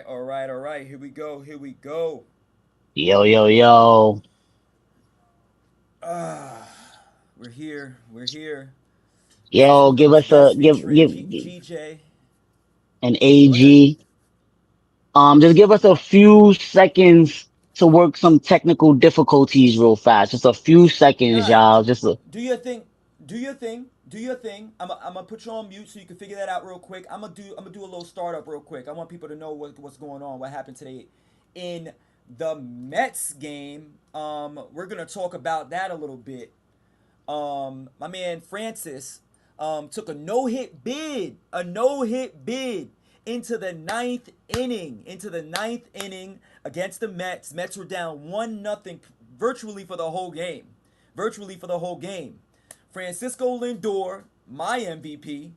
all right. Here we go. Yo, yo, yo. Ah, we're here. This is Yo, give world's us a best featuring GJ. an Go ahead. AG. Just give us a few seconds to work some technical difficulties real fast. Just a few seconds, Nah, y'all. Just a, do your thing. Do your thing. I'm gonna put you on mute so you can figure that out real quick. I'm gonna do a little startup real quick. I want people to know what's going on, what happened today in the Mets game. We're gonna talk about that a little bit. My man Francis took a no hit bid into the ninth inning against the Mets. Mets were down 1-0 virtually for the whole game. Virtually for the whole game. Francisco Lindor, my MVP,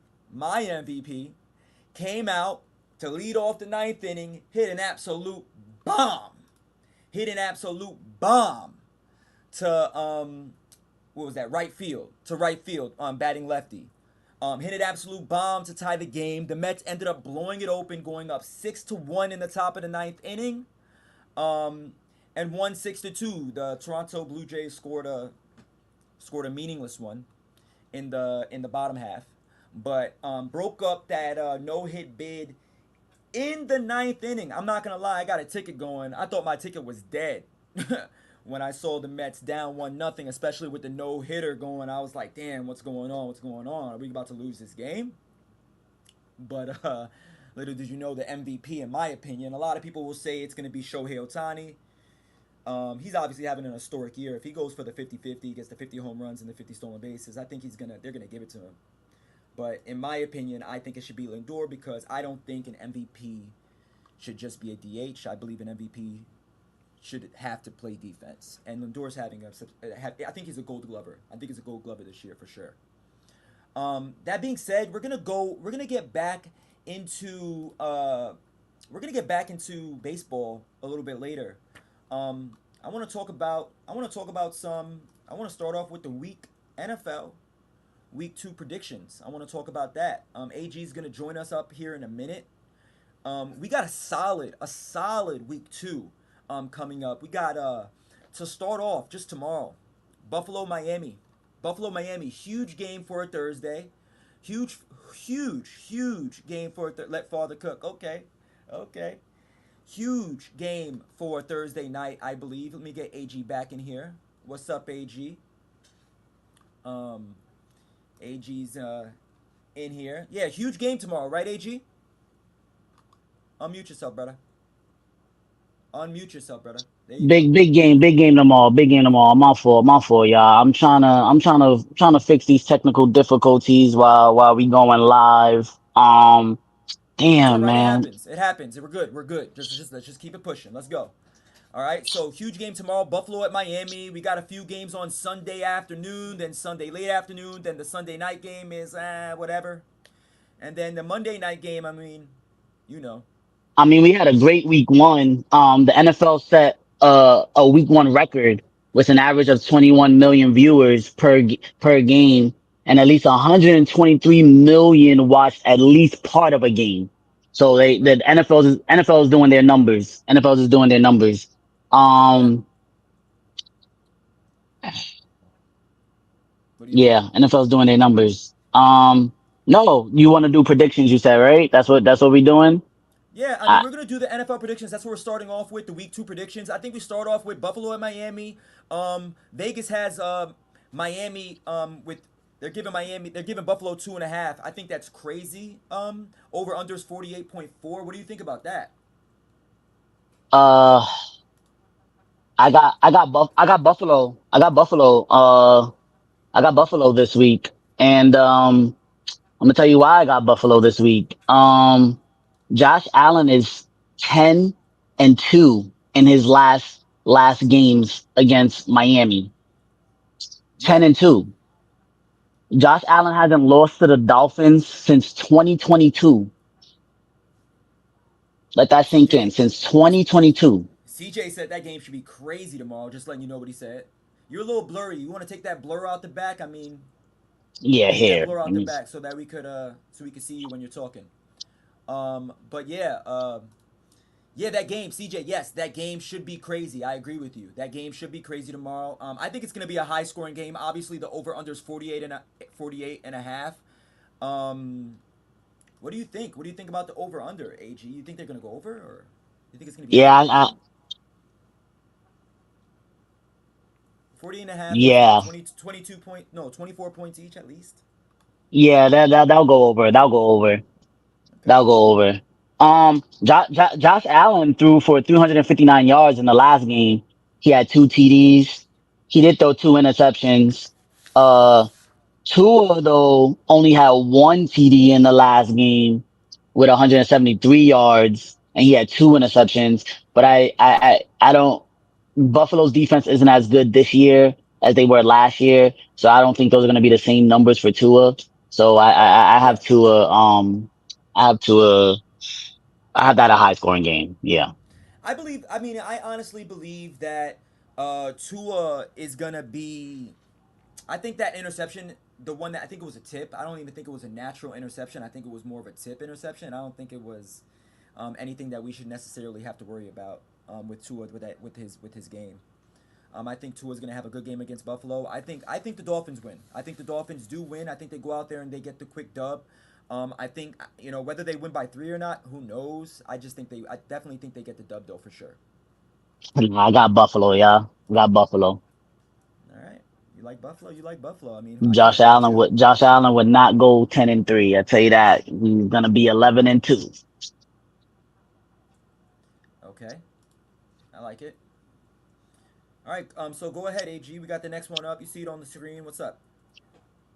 came out to lead off the ninth inning, bomb. Hit an absolute bomb to what was that? Right field, batting lefty. Hit an absolute bomb to tie the game. The Mets ended up blowing it open, going up 6-1 in the top of the ninth inning, um, and won 6-2. The Toronto Blue Jays scored a meaningless one in the bottom half, but broke up that no hit bid in the ninth inning. I'm not gonna lie, I got a ticket going. I thought my ticket was dead when I saw the Mets down 1-0, especially with the no hitter going. I was like, damn, what's going on? What's going on? Are we about to lose this game? But little did you know, the MVP, in my opinion, a lot of people will say it's gonna be Shohei Ohtani. He's obviously having an historic year. If he goes for the 50-50, gets the 50 home runs and the 50 stolen bases, I think they're gonna give it to him. But in my opinion, I think it should be Lindor because I don't think an MVP should just be a DH. I believe an MVP should have to play defense. And Lindor's I think he's a Gold Glover. I think he's a Gold Glover this year for sure. That being said, We're gonna get back into baseball a little bit later. I want to start off with the week NFL week two predictions. I want to talk about that. AG is going to join us up here in a minute. We got a solid week two coming up. We got to start off just tomorrow, Buffalo Miami. Buffalo Miami, huge game for a Thursday. Huge, huge game for let Father cook. Okay. Huge game for Thursday night, I believe. Let me get AG back in here. What's up, AG? Um, AG's in here. Yeah, huge game tomorrow, right, AG? Unmute yourself, brother. Unmute yourself, brother. There you go. big game tomorrow, big game tomorrow. My fault, y'all. I'm trying to fix these technical difficulties while we going live. It's all Damn, right. It man. happens. It happens. We're good. We're good. Just let's just keep it pushing. Let's go. All right. So huge game tomorrow. Buffalo at Miami. We got a few games on Sunday afternoon, then Sunday late afternoon, then the Sunday night game is whatever, and then the Monday night game. I mean, you know. I mean, we had a great week one. The NFL set a week one record with an average of 21 million viewers per game, and at least 123 million watched at least part of a game. So the Right. NFL is doing their numbers. NFL is doing their numbers. Yeah. Um, What do you think? yeah, NFL is doing their numbers. No, you want to do predictions? You said right. That's what we doing. Yeah, I mean, I we're gonna do the NFL predictions. That's what we're starting off with, the week two predictions. I think we start off with Buffalo and Miami. Vegas has Miami with they're giving Buffalo 2.5. I think that's crazy. Over under is 48.4. What do you think about that? uh I got Buffalo this week, and I'm gonna tell you why I got Buffalo this week. Josh Allen is 10-2 in his last games against Miami. Ten Yeah, and two. Josh Allen hasn't lost to the Dolphins since 2022. Let that sink in. CJ Since 2022. CJ said that game should be crazy tomorrow. Just letting you know what he said. You're a little blurry. You want to take that blur out the back? I mean, Yeah, take that here. blur Let out the me. back so we could see you when you're talking. But yeah, Yeah, that game, CJ. Yes, that game should be crazy. I agree with you. That game should be crazy tomorrow. I think it's going to be a high scoring game. Obviously, the over under is 48 and a half. Um, what do you think? What do you think about the over under, AG? You think they're going to go over, or you think it's going to be that Yeah, crazy? 48 and a half. What's that? yeah, 20, 22 point? No, 24 points each at least. yeah. That'll go over. That'll go over. Okay. That'll go over. Josh Allen threw for 359 yards in the last game. He had two TDs. He did throw two interceptions. Uh, Tua though only had one TD in the last game with 173 yards, and he had two interceptions. But I don't. Buffalo's defense isn't as good this year as they were last year, so I don't think those are going to be the same numbers for Tua. So I Yeah. have Tua. I have Tua. I have that a high scoring game. Yeah. I believe. I mean, I honestly believe that Tua is gonna be. I think that interception, the one that I think it was a tip. I don't even think it was a natural interception. I think it was more of a tip interception. I don't think it was anything that we should necessarily have to worry about with Tua with his game. I think Tua's going to have a good game against Buffalo. I think the Dolphins win. I think the Dolphins do win. I think they go out there and they get the quick dub. I think whether they win by 3 or not, who knows? I definitely think they get the dub though for sure. I got Buffalo. Yeah, I got Buffalo. All right, you like Buffalo? You like Buffalo? I mean, I kind of do too. Josh Allen would not go 10-3. I tell you that he's gonna be 11-2. Okay, I like it. All right, so go ahead, AG. We got the next one up. You see it on the screen. What's up?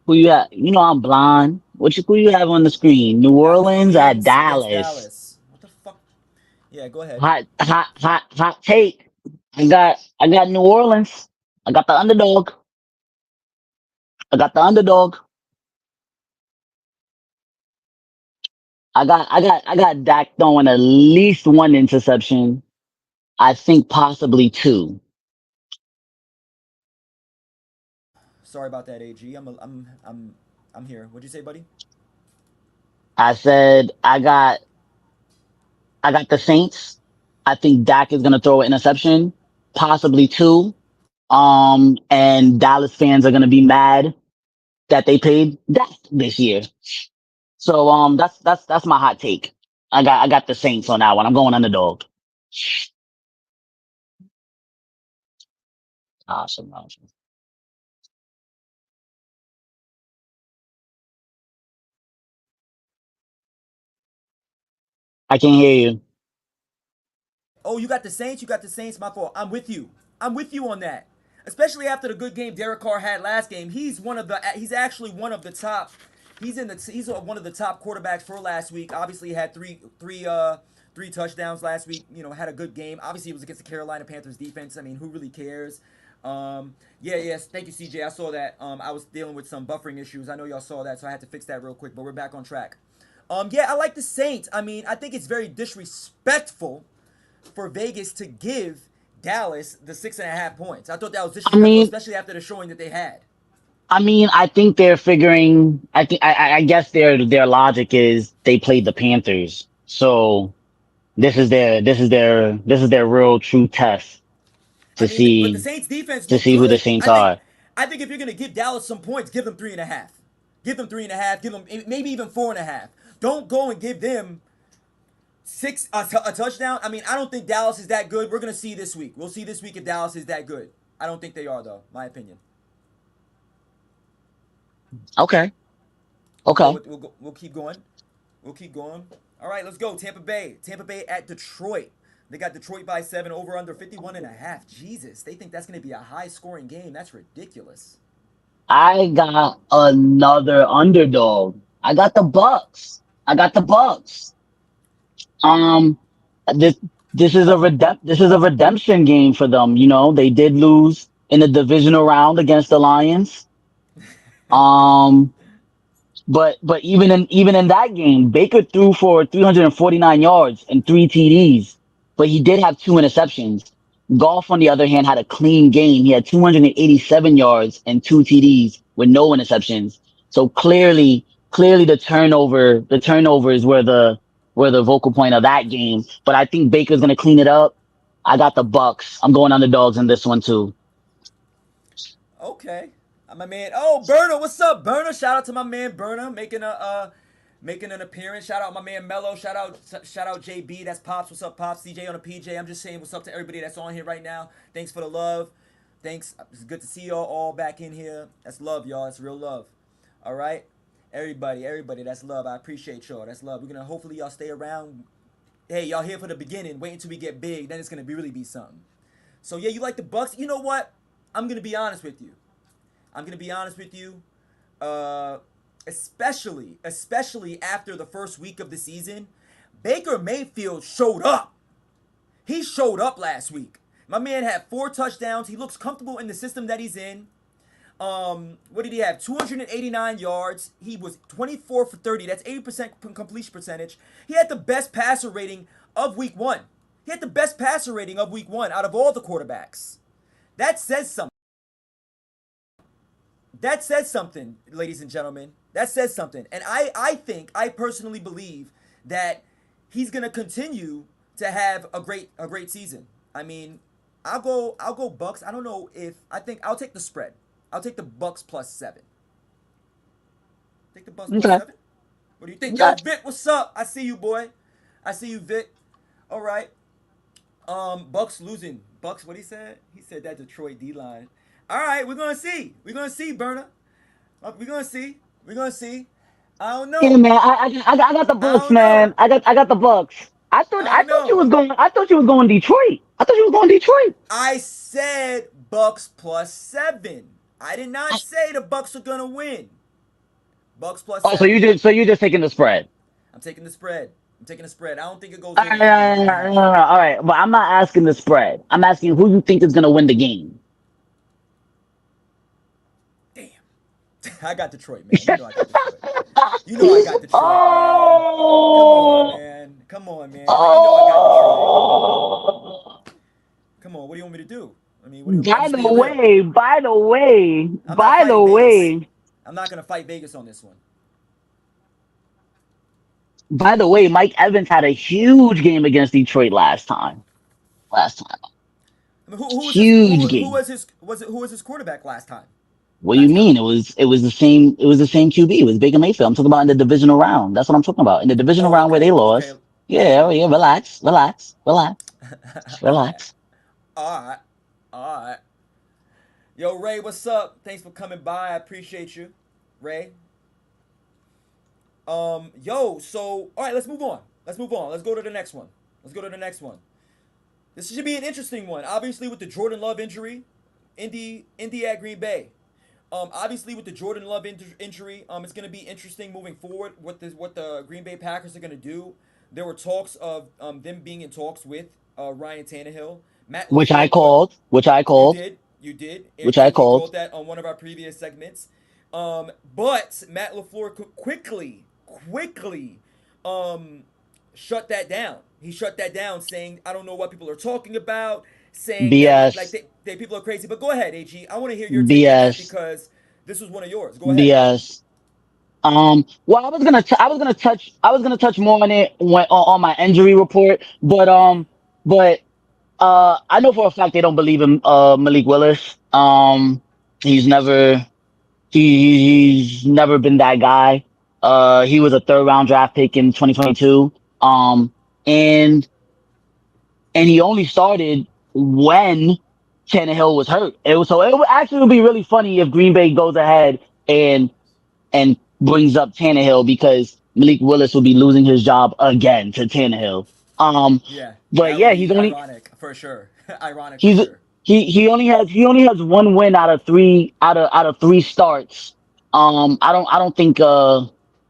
Who you got? You know I'm blind. Who you have on the screen? New We got New Orleans at Orleans against Dallas. Dallas. What the fuck? Yeah, go ahead. Hot take. I got New Orleans. I got the underdog. I got the underdog. I got Dak throwing at least one interception. I think possibly two. Sorry about that, AG. I'm here. What'd you say, buddy? I said I got the Saints. I think Dak is gonna throw an interception, possibly two. And Dallas fans are gonna be mad that they paid Dak this year. So that's my hot take. I got the Saints on that one. I'm going underdog. Awesome, awesome. I can hear you. Oh, you got the Saints. You got the Saints. My fault. I'm with you. I'm with you on that. Especially after the good game Derek Carr had last game. He's one of the. He's actually one of the top. He's one of the top quarterbacks for last week. Obviously, he had three touchdowns last week. Had a good game. Obviously, it was against the Carolina Panthers defense. I mean, who really cares? Yeah, yes. Thank you, CJ. I saw that. I was dealing with some buffering issues. I know y'all saw that, so I had to fix that real quick. But we're back on track. Yeah, I like the Saints. I mean, I think it's very disrespectful for Vegas to give Dallas the 6.5 points. I thought that was I disrespectful, mean, especially after the showing that they had. I think they're figuring. I guess their logic is they played the Panthers, so this is their real true test I to mean, but the see Saints defense looked who the good. Saints I think are. I think if you're gonna give Dallas some points, give them 3.5. Give them 3.5. Give them maybe even 4.5. Don't go and give them a touchdown. I mean, I don't think Dallas is that good. We're gonna see this week. We'll see this week if Dallas is that good. I don't think they are though. My opinion. Okay, We'll okay. go. We'll keep going. We'll keep going. All right, let's go. Tampa Bay. Tampa Bay at Detroit. They got Detroit by 7, over under 51.5. Jesus, they think that's going to be a high scoring game. That's ridiculous. I got another underdog. I got the Bucks. I got the Bucks. Um, this this is a redemption game for them. You know, they did lose in the divisional round against the Lions. Um, but even in that game, Baker threw for 349 yards and three TDs, but he did have two interceptions. Golf, on the other hand, had a clean game. He had 287 yards and two TDs with no interceptions. So clearly the turnovers were the vocal point of that game. But I think Baker's gonna clean it up. I got the Bucks. I'm going underdogs in this one too. Okay. My man. Oh, Burner, what's up, Burner? Shout out to my man Burner making an appearance. Shout out my man Mello. Shout out JB. That's Pops. What's up, Pops? CJ on the PJ. I'm just saying what's up to everybody that's on here right now. Thanks for the love. Thanks. It's good to see y'all all back in here. That's love, y'all. That's real love. All right. Everybody, that's love. I appreciate y'all. That's love. We're gonna hopefully y'all stay around. Hey, y'all here for the beginning. Wait until we get big. Then it's gonna be really be something. So yeah, you like the Bucks? You know what? I'm gonna be honest with you. I'm gonna be honest with you. Uh, especially after the first week of the season, Baker Mayfield showed up. He showed up last week. My man had 4 touchdowns. He looks comfortable in the system that he's in. What did he have? 289 yards. He was 24 for 30. That's 80% completion percentage. He had the best passer rating of week one. He had the best passer rating of week one out of all the quarterbacks. That says something. That says something, ladies and gentlemen. That says something. And I personally believe that he's gonna continue to have a great season. I mean, I'll go Bucks. I don't know if I think I'll take the spread. I'll take the Bucks plus 7. Take the Bucks plus Okay. 7. What do you think? Yo, Okay. Vic, what's up? I see you, boy. I see you, Vic. All right. Bucks losing. Bucks. What he said? He said that Detroit D line. All right, we're gonna see. We're gonna see, Burner. We're gonna see. We're gonna see. I don't Yeah, know. man. I got the I Bucks, don't know. man. I got the Bucks. I don't You know. was going. I thought you was going Detroit. I thought you was going Detroit. I said Bucks plus 7. I did not say the Bucks are gonna win. Bucks plus Oh, 7. so you just taking the spread. I'm taking the spread. I'm taking the spread. I don't think it goes All over right, 51.5. all right, but I'm not asking the spread. I'm asking who you think is gonna win the game. Damn. I got Detroit, man. You know I got Detroit. You know I got Detroit, man. Come on, Oh, man. Come on, man. You know I got Detroit. oh. Come on. What do you want me to do? I mean, what do you want me? I'm just being real. I'm not By the fighting Vegas. way, I'm not gonna fight Vegas on this one. Mike Evans had a huge game against Detroit last time. Last time, I mean, who was his huge game. who was his quarterback last time? What do you Last time. mean? It was the same. It was the same QB. It was Baker Mayfield. I'm talking about in the divisional round. That's what I'm talking about. In the divisional Oh, round where they okay, okay. lost. Yeah, Listen. oh, yeah. Relax, relax, relax, just All right, relax. all right, all right. Yo, Ray, what's up? Thanks for coming by. I appreciate you, Ray. Yo, so all right, let's move on. Let's move on. Let's go to the next one. Let's go to the next one. This should be an interesting one. Obviously, with the Jordan Love injury, Indy at Green Bay. Obviously with the Jordan Love injury, it's going to be interesting moving forward. What the Green Bay Packers are going to do. There were talks of them being in talks with Ryan Tannehill, Matt Which I Lafleur. called. Which I You called. did, you did. Which I AG called. called that on one of our previous segments. But Matt Lafleur quickly, um, shut that down. He shut that down, saying, "I don't know what people are talking about." Saying that BS. people are crazy. But go ahead, AG. I want to hear your take on that BS. because this was one of yours. Go ahead. BS. Well, I was gonna touch more on it on my injury report, but I know for a fact they don't believe in Malik Willis. He's never he's never been that guy. He was a third round draft pick in 2022. And he only started when Tannehill was hurt. It would actually be really funny if Green Bay goes ahead and brings up Tannehill because Malik Willis will be losing his job again to Tannehill. Um, Yeah, but that would yeah, be ironic for sure. Ironic for he's sure. he only has one win out of three starts.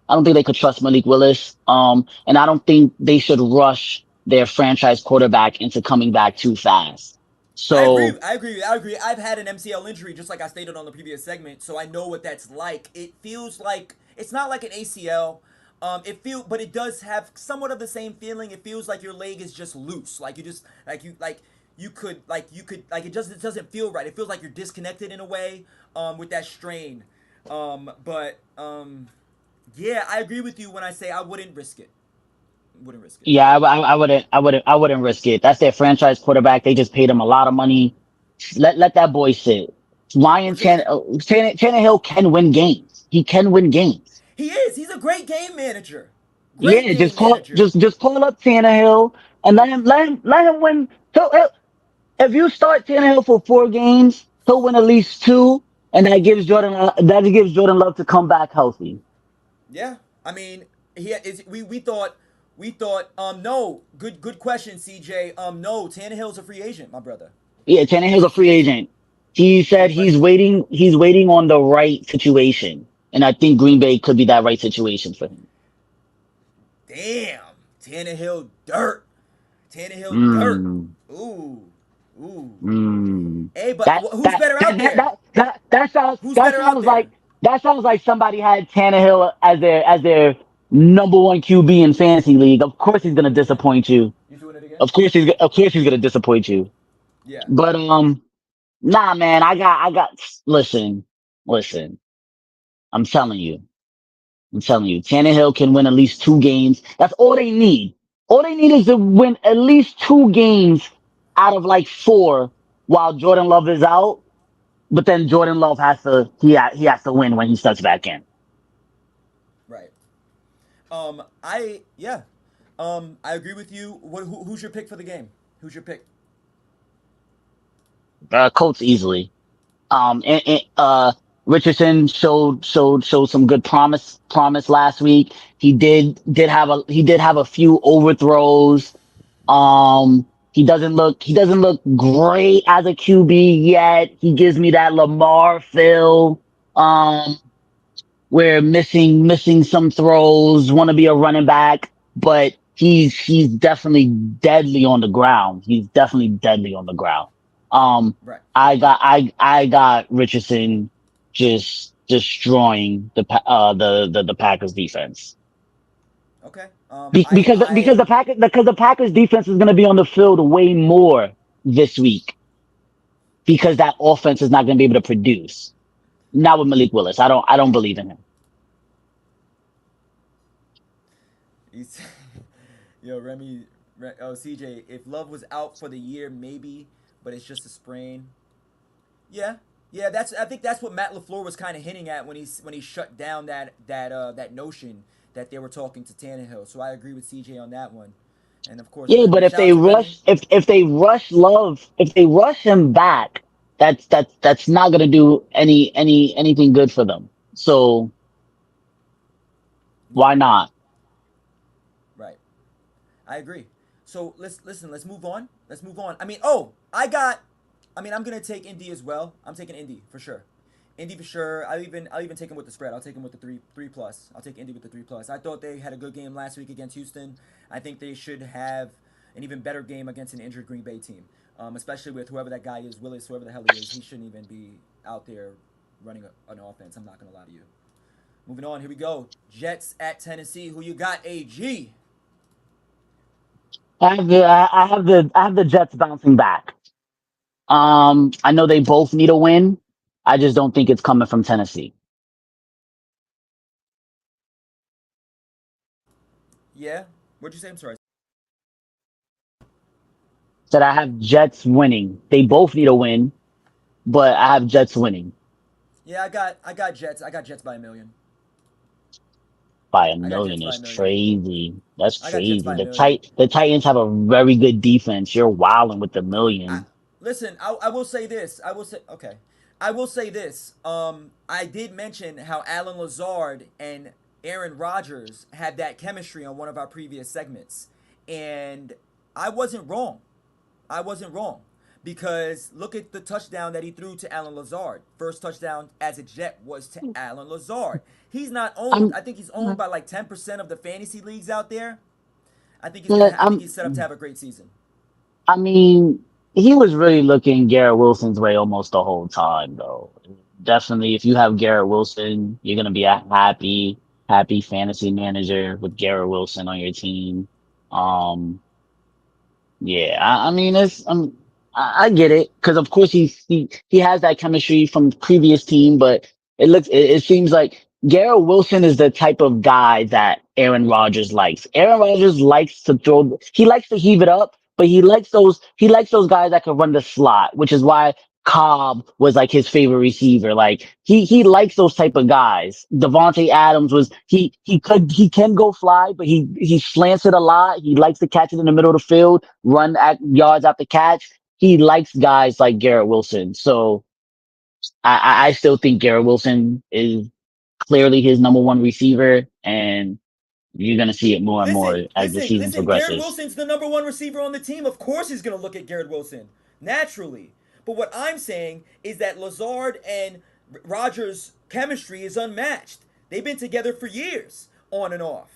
I don't think they could trust Malik Willis. And I don't think they should rush their franchise quarterback into coming back too fast. I agree. So I agree. I agree. I've had an MCL injury, just like I stated on the previous segment, so I know what that's like. It feels like it's not like an ACL. But it does have somewhat of the same feeling. It feels like your leg is just loose, like you just like it doesn't feel right. It feels like you're disconnected in a way, with that strain. But yeah, I agree with you when I say I wouldn't risk it. Wouldn't risk it. Yeah, I wouldn't risk it. That's their franchise quarterback. They just paid him a lot of money. Let that boy sit. Well, Tannehill can win games. He can win games. he is. He's a great game manager. Great Yeah, game manager. just call up Tannehill and let him win. If you start Tannehill for 4 games, he'll win at least two, and that gives Jordan Love to come back healthy. Yeah, I mean, he is. We thought. No, good question, CJ. No, Tannehill's a free agent, my brother. Yeah, He's Tannehill's a a free free agent. agent. He said But he's waiting on the right situation. And I think Green Bay could be that right situation for him. damn, Tannehill dirt. Tannehill dirt. Mm, Ooh, ooh. mm. Hey, but who's better out there? Who's That better out sounds there? like somebody had Tannehill as their number one QB in fantasy league. Of course he's gonna Doing it again. disappoint you. You doing it again? Of course he's gonna disappoint you. Yeah. But nah man, I got listen. I'm telling you. I'm telling you, Tannehill can win at least 2 games. That's all they need. All they need is to win at least 2 games out of like 4 while Jordan Love is out. But then Jordan Love he has to win when he steps back in. Right. I yeah. I agree with you. Who's your pick for the game? Who's your pick? Colts easily. Richardson showed some good promise last week. He did have a few overthrows. He doesn't look great as a QB yet. He gives me that Lamar feel. We're missing some throws, want to be a running back, but he's definitely deadly on the ground. He's definitely deadly on the ground. Um, Right. I got Richardson just destroying the Packers defense. Okay. Because the Packers defense is going to be on the field way more this week because that offense is not going to be able to produce. Not with Malik Willis. I don't believe in him. He's, yo, CJ. If Love was out for the year, maybe, but it's just a sprain. Yeah, yeah. I think that's what Matt LaFleur was kind of hinting at when he shut down that notion that they were talking to Tannehill. So I agree with CJ on that one. And of course, Yeah, but Remy. Shout out to Remy. if they rush him back, that's not gonna do anything good for them. So Yeah, why not? right. I agree. So let's listen. Let's move on. Let's move on. I mean, oh, I got. I mean, I'm gonna take Indy as well. I'm taking Indy for sure. Indy for sure. I'll even take him with the spread. I'll take him with the three plus. I'll take Indy with the 3+. I thought they had a good game last week against Houston. I think they should have an even better game against an injured Green Bay team. Especially with whoever that guy is, Willis, whoever the hell he is. He shouldn't even be out there running an offense. I'm not gonna lie to you. Moving on. Here we go. Jets at Tennessee. Who you got? AG. I have the Jets bouncing back. I know they both need a win. I just don't think it's coming from Tennessee. Yeah. What'd you say? I'm sorry. Said I have Jets winning. They both need a win, but I have Jets winning Yeah, I got Jets. I got Jets by a million. by a I got Jets million. by a Is million. crazy. That's I got Jets crazy. by a million. The Titans have a very good defense. You're wilding with the I million. listen. I will say this. I will say okay. I will say this. I did mention how Alan Lazard and Aaron Rodgers had that chemistry on one of our previous segments, and I wasn't wrong. I wasn't wrong because look at the touchdown that he threw to Alan Lazard. First touchdown as a Jet was to Alan Lazard. He's not owned. I'm I think he's owned by like 10% of the fantasy leagues out there. I think I'm he's set up to have a great season. I mean, he was really looking Garrett Wilson's way almost the whole time, though. Definitely, if you have Garrett Wilson, you're gonna be a happy fantasy manager with Garrett Wilson on your team. Um, yeah, I mean, I get it because of course he has that chemistry from previous team, but it seems like Garrett Wilson is the type of guy that Aaron Rodgers likes. Aaron Rodgers likes to throw, he likes to heave it up, but he likes those guys that can run the slot, which is why Cobb was like his favorite receiver. Like he likes those type of guys. Devontae Adams was, he can go fly, but he slants it a lot. He likes to catch it in the middle of the field, run at yards after catch. He likes guys like Garrett Wilson. So I still think Garrett Wilson is clearly his number one receiver, and you're gonna see it more and more as the season Listen. Garrett progresses. Wilson's the number one receiver on the team. Of course, he's gonna look at Garrett Wilson naturally. But what I'm saying is that Lazard and Rogers' chemistry is unmatched. They've been together for years, on and off.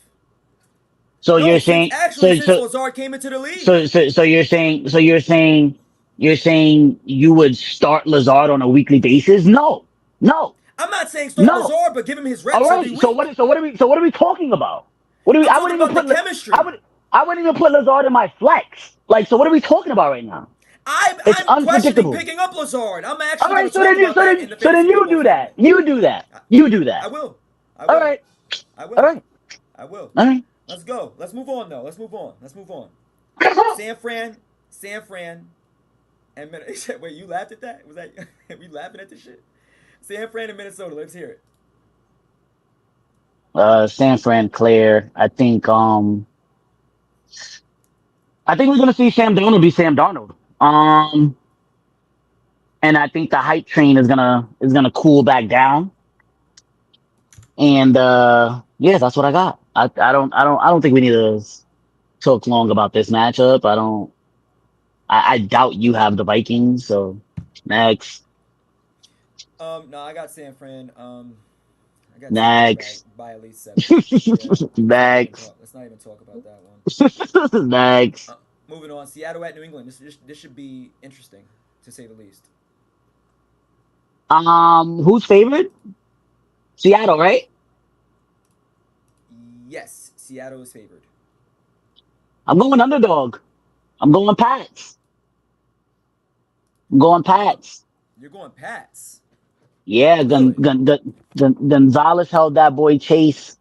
So No, you're since saying actually since Lazard came into the league. so you're saying you would start Lazard on a weekly basis? No, no, I'm not saying start no. Lazard, but give him his All reps every right. week. So what are we talking about? What do we? I'm I talking wouldn't even about the put I chemistry. would I wouldn't even put Lazard in my flex. Like, so what are we talking about right now? It's I'm questioning unpredictable. picking up Lazard. I'm All actually going right. to talk about that in the So then fantasy you football do that. segment. You do that. I, You do I that. will. I All will. right. I All will. right. I will. All right. Let's go. Let's move on though. Let's move on. San Fran, San Fran, and Minnesota. Wait, you laughed at that? Was that were you laughing at this shit? San Fran and Minnesota. Let's hear it. San Fran Claire. I think we're gonna see Sam Darnold be Sam Darnold. And I think the hype train is gonna cool back down. And yeah, that's what I got. I don't think we need to talk long about this matchup. I doubt you have the Vikings, so next. No, I got San Fran. I got San Fran Next. by at least 7. Yeah. Next. Let's not even talk about that one. Next. Moving on. Seattle at New England. This should be interesting, to say the least. Who's favored? Seattle, right? Yes, Seattle is favored. I'm going underdog. I'm going Pats. I'm going You're going. Pats. You're going Pats. Yeah, Really? Gonzalez held that boy Chase,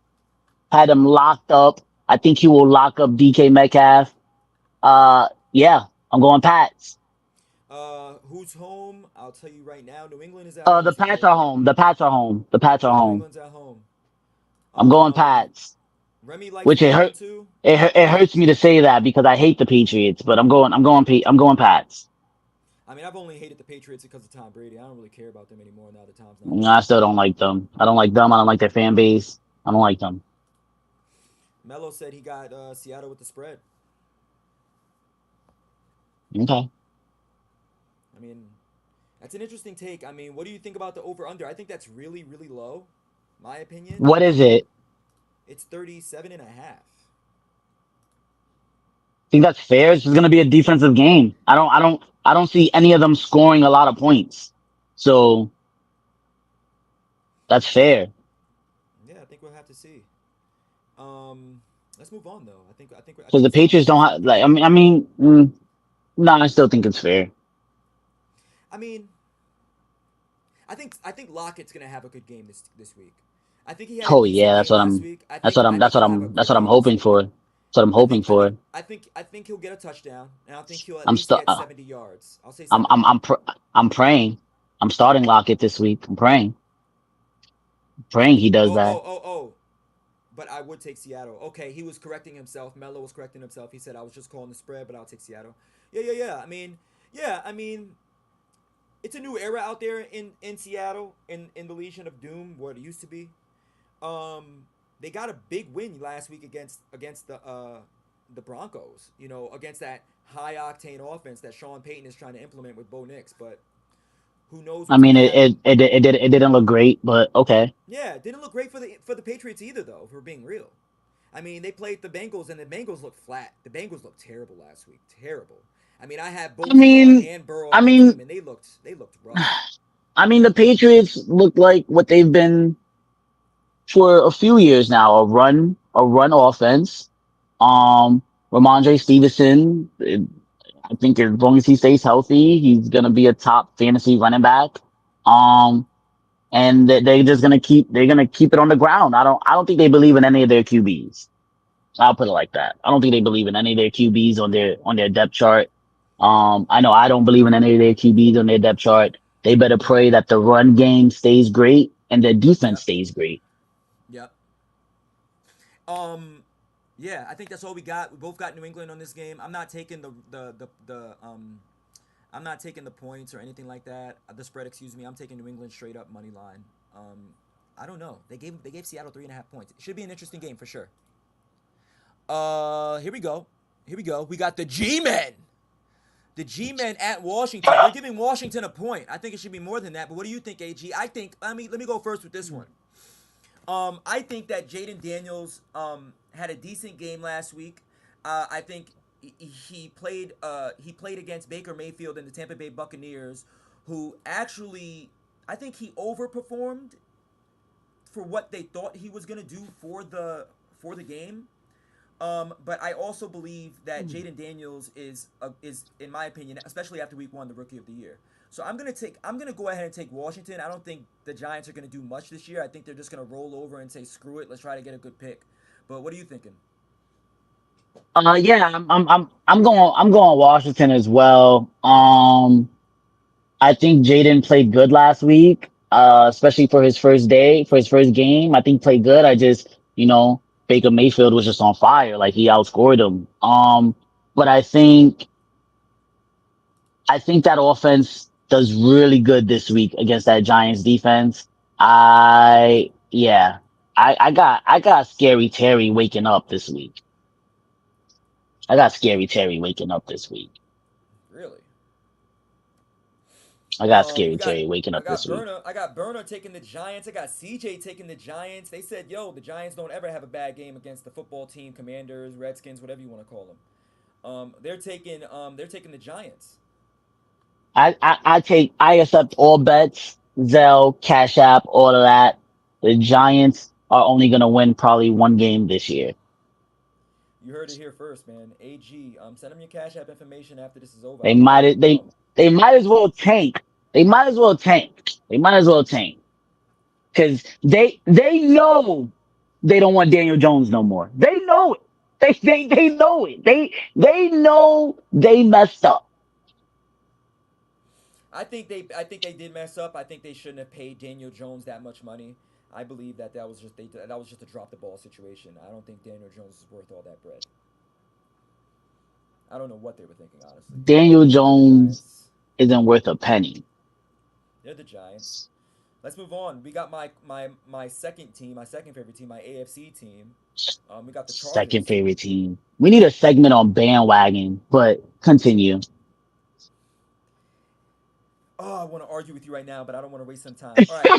had him locked up. I think he will lock up DK Metcalf. Yeah, I'm going Pats. Who's home? I'll tell you right now. New England is at home The to Pats the. are home. The Pats are home. The Pats are Yeah, New home. England's at home. I'm going Um, Pats. Remy likes Which New England too. it hurts me to say that because I hate the Patriots, but I'm going Pats. I mean, I've only hated the Patriots because of Tom Brady. I don't really care about them anymore now that Tom's not No, there. I still don't like them. I don't like them. I don't like their fan base. I don't like them. Melo said he got Seattle with the spread. Okay. I mean, that's an interesting take. I mean, what do you think about the over under? I think that's really, really low. My opinion. What is it? It's 37 and a half. Think that's fair? It's just gonna be a defensive game. I don't see any of them scoring a lot of points. So that's fair. Yeah, I think we'll have to see. Let's move on though. I Because think the it's a Patriots really don't interesting have like game. no, I still think it's fair. I mean, I think Lockett's gonna have a good game this week. I think he had a Oh decent yeah, game last week. I think he'll have a that's good what I'm game this hoping week. for. That's what I'm hoping for. I think he'll get a touchdown, and I think he'll at I'm least still get 70 yards. I'll say 70. I'm praying. I'm starting Lockett this week. I'm praying he does Oh that. oh oh oh. But I would take Seattle. Okay, he was correcting himself. Melo was correcting himself. He said I was just calling the spread, but I'll take Seattle. Yeah. I mean, it's a new era out there in Seattle in the Legion of Doom, what it used to be. They got a big win last week against the Broncos. You know, against that high octane offense that Sean Payton is trying to implement with Bo Nix. But who knows I what's mean, gonna happen? it didn't look great, but okay. Yeah, it didn't look great for the Patriots either, though. If we're being real, I mean, they played the Bengals and the Bengals looked flat. The Bengals looked terrible last week. Terrible. I mean, I had I both Lamar mean, and Burrow I on my mean, team, and they looked rough. I mean, the Patriots look like what they've been for a few years now, a run offense. Um, Ramondre Stevenson, I think as long as he stays healthy, he's gonna be a top fantasy running back. Um, and they're just gonna keep it on the ground. I don't think they believe in any of their QBs. I'll put it like that. I don't think they believe in any of their QBs on their depth chart. I know I don't believe in any of their QBs on their depth chart. They better pray that the run game stays great and their defense Yep. stays great. Yep. Um, yeah, I think that's all we got. We both got New England on this game. I'm not taking the I'm not taking the points or anything like that. The spread, excuse me. I'm taking New England straight up money line. I don't know. They gave Seattle 3.5 points. It should be an interesting game for sure. Here we go. Here we go. We got the G-Men. The G-Men at Washington. They're giving Washington a point. I think it should be more than that. But what do you think, AG? Let me go first with this one. I think that Jaden Daniels had a decent game last week. I think he played against Baker Mayfield and the Tampa Bay Buccaneers, who actually I think he overperformed for what they thought he was gonna do for the game. But I also believe that Jaden Daniels is in my opinion, especially after week one, the rookie of the year. So I'm gonna go ahead and take Washington. I don't think the Giants are gonna do much this year. I think they're just gonna roll over and say screw it. Let's try to get a good pick. But what are you thinking? Yeah, I'm going Washington as well. I think Jaden played good last week, especially for his first day, for his first game. I think he played good. I just, Baker Mayfield was just on fire. Like he outscored him. But I think that offense does really good this week against that Giants defense. Yeah, I got Scary Terry waking up this week. I got Scary Terry waking up this week. Really? I got Scary We got Terry waking up this week. I got Burner taking the Giants. I got CJ taking the Giants. They said, "Yo, the Giants don't ever have a bad game against the football team, Commanders, Redskins, whatever you want to call them." They're taking the Giants. I accept all bets, Zelle, Cash App, all of that. The Giants are only gonna win probably one game this year. You heard it here first, man. AG, send them your Cash App information after this is over. They I'll might let them know. they might as well tank. They might as well tank. They might as well tank. Cause they know they don't want Daniel Jones no more. They know it. They know it. They know they messed up. I think they did mess up. I think they shouldn't have paid Daniel Jones that much money. I believe that was just a drop the ball situation. I don't think Daniel Jones is worth all that bread. I don't know what they were thinking, honestly. Daniel But they're the Jones Giants. isn't worth a penny. They're the Giants. Let's move on. We got my second team, my second favorite team, my AFC team. We got the Second Chargers. favorite team. We need a segment on bandwagon, but continue. Oh, I want to argue with you right now, but I don't want to waste some time. All right.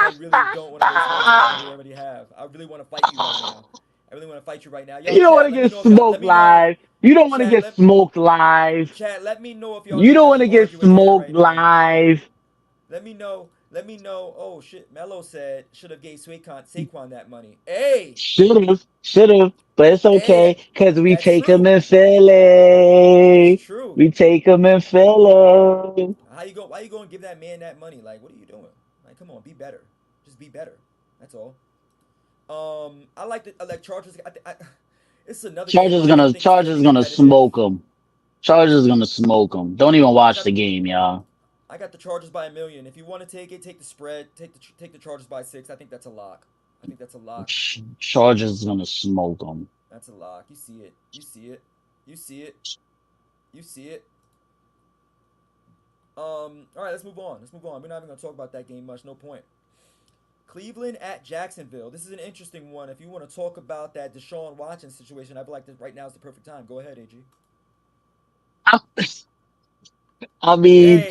I really don't want to waste more time than we already have. I really want to fight you right now. I really want to fight you right now. Yo, You don't want chat, to let me get know if y'all. Let smoked me know, live. You don't want to chat. get smoked live. Let me know if y'all You don't niggas want is to get arguing here smoked right now. live. Let me know. Let me know. Oh shit, Mello said should have gave Saquon that money. Hey, Should have, but it's hey, okay because we that's take him true. in That's Philly. true. We take him in Philly. How you go? Why you going to give that man that money? Like, what are you doing? Like, come on, be better. Just be better. That's all. I like the like Chargers. It's another game where I don't think it's gonna Chargers be gonna competitive. smoke him. Chargers gonna smoke him. Don't even I watch got the game, y'all. I got the Chargers by a million. If you want to take it, take the spread. Take the Chargers by 6. I think that's a lock. I think that's a lock. Chargers gonna smoke him. That's a lock. You see it. You see it. You see it. You see it. All right, let's move on. Let's move on. We're not even gonna talk about that game much. No point. Cleveland at Jacksonville. This is an interesting one. If you want to talk about that Deshaun Watson situation, I feel like right now is the perfect time. Go ahead, AG. I mean,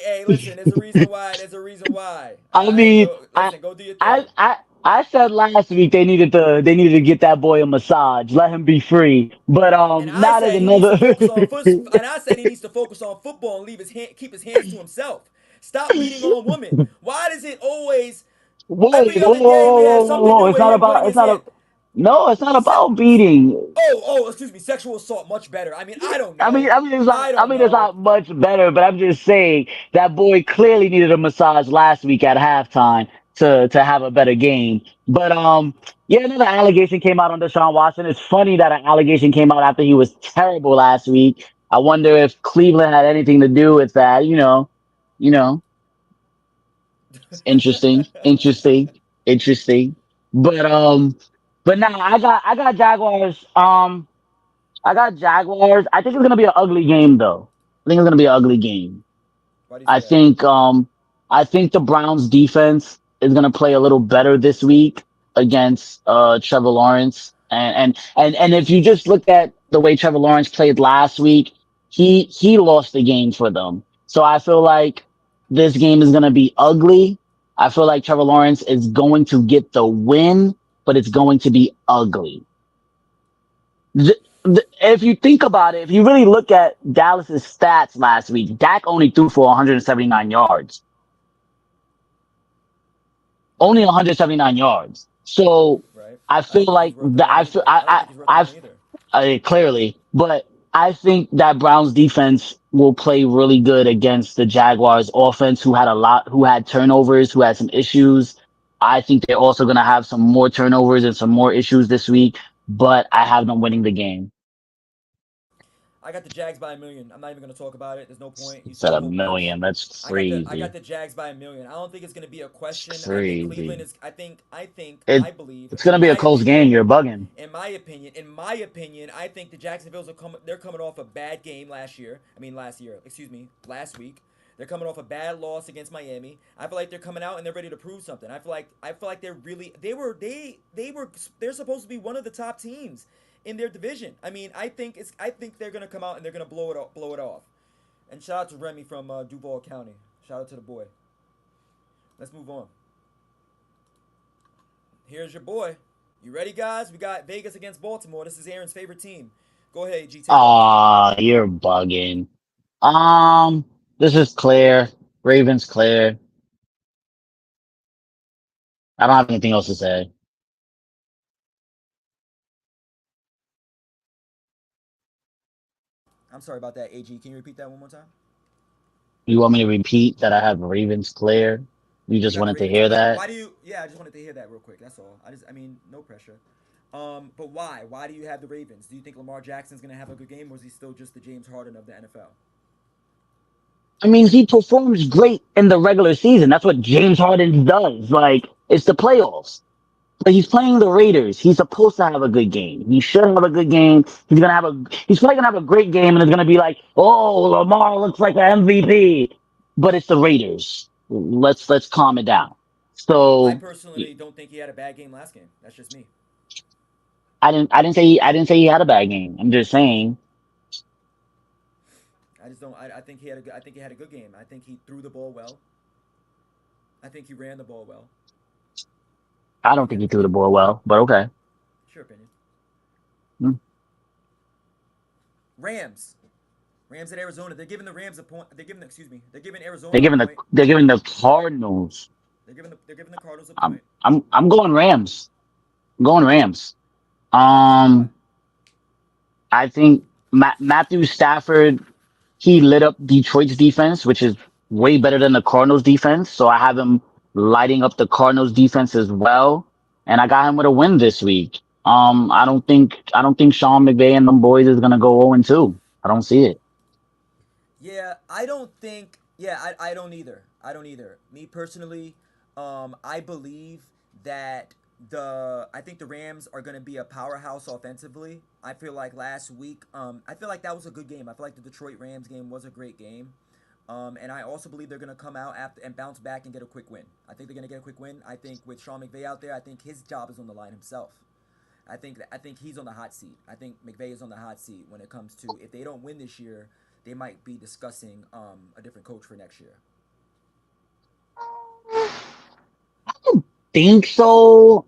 Hey, listen, there's a reason why. There's a reason why. I Alright, mean, go listen, go do your I, thing. I, I said last week they needed to get that boy a massage, let him be free. But And I now there's said he needs another. to focus on and I said he needs to focus on football and keep his hands to himself. Stop beating on women. Why does it always Whoa, every whoa, whoa, other game we have whoa, whoa, something to whoa! do It's with not him about. putting It's his not a. hand? No, it's not Se- about beating. excuse me, sexual assault, much better. I mean, I don't I mean, know. I I don't mean, it's know. not much better, but I'm just saying that boy clearly needed a massage last week at halftime to have a better game. But yeah, another allegation came out on Deshaun Watson. It's funny that an allegation came out after he was terrible last week. I wonder if Cleveland had anything to do with that. You know, it's interesting, interesting, interesting. But now I got Jaguars. I got Jaguars. I think it's gonna be an ugly game though. I think it's gonna be an ugly game. Why do you I say that? think I think the Browns defense is gonna play a little better this week against Trevor Lawrence. And if you just look at the way Trevor Lawrence played last week, he lost the game for them. So I feel like this game is gonna be ugly. I feel like Trevor Lawrence is going to get the win, but it's going to be ugly. If you think about it, if you really look at Dallas's stats last week, Dak only threw for 179 yards, only Right. 179 yards. So Right. I I don't feel think he's like worth the money either. I don't think he's worth the money either. clearly, but I think that Browns defense will play really good against the Jaguars offense, who had turnovers, who had some issues. I think they're also going to have some more turnovers and some more issues this week, but I have them winning the game. I got the Jags by a million. I'm not even gonna talk about it. There's no point. You It's see at the a whole pitch. million. That's I got crazy. the Jags by a million. I don't think it's gonna be a question. I think Cleveland Crazy. is. It I believe. it's In gonna be a my close game. opinion. You're bugging. In my opinion, I think the Jacksonville's are coming. They're coming off a bad game last year. I mean, last year. Excuse me, last week. They're coming off a bad loss against Miami. I feel like they're coming out and they're ready to prove something. I feel like they're really they're supposed to be one of the top teams in their division. I mean, I think they're gonna come out and they're gonna blow it off. And shout out to Remy from Duval County. Shout out to the boy. Let's move on. Here's your boy. You ready, guys? We got Vegas against Baltimore. This is Aaron's favorite team. Go ahead, G. Take it off. Aw, you're bugging. This is clear. Ravens clear. I don't have anything else to say. I'm sorry about that, AG. Can you repeat that one more time? You want me to repeat that I have Ravens clear? You You just got the wanted to Ravens hear clear. that? Why do you? Yeah, I just wanted to hear that real quick. That's all. I mean, no pressure. But why? Why do you have the Ravens? Do you think Lamar Jackson's gonna have a good game, or is he still just the James Harden of the NFL? I mean, he performs great in the regular season. That's what James Harden does. Like, it's the playoffs. But he's playing the Raiders. He's supposed to have a good game. He should have a good game. He's probably gonna have a great game, and it's gonna be like, oh, Lamar looks like an MVP. But it's the Raiders. Let's calm it down. I So personally don't think he had a bad game last game. That's just me. I didn't say he had a bad game. I'm just saying I just don't. I think he had a good. I think he had a good game. I think he threw the ball well. I think he ran the ball well. I I don't think he think had a he good threw the game. ball well, but okay. It's your opinion. Hmm. Rams. Rams at Arizona. They're giving the Rams a point. They're giving. Excuse me. They're giving Arizona a point. They're giving the Cardinals. They're giving the Cardinals a I'm point. I'm going Rams. I'm going Rams. Talk to me. Why? Um, I think Matthew Stafford, he lit up Detroit's defense, which is way better than the Cardinals defense. So I have him lighting up the Cardinals defense as well, and I got him with a win this week. I don't think Sean McVay and them boys is gonna go 0-2. I don't see it. Yeah, I don't think. Yeah, I don't either. I don't either. Me personally, I believe that I think the Rams are going to be a powerhouse offensively. I feel like last week, I feel like that was a good game. I feel like the Detroit Rams game was a great game. And I also believe they're going to come out after and bounce back and get a quick win. I think they're going to get a quick win. I think with Sean McVay out there, I think his job is on the line himself. I think he's on the hot seat. I think McVay is on the hot seat when it comes to if they don't win this year, they might be discussing a different coach for next year. Think so?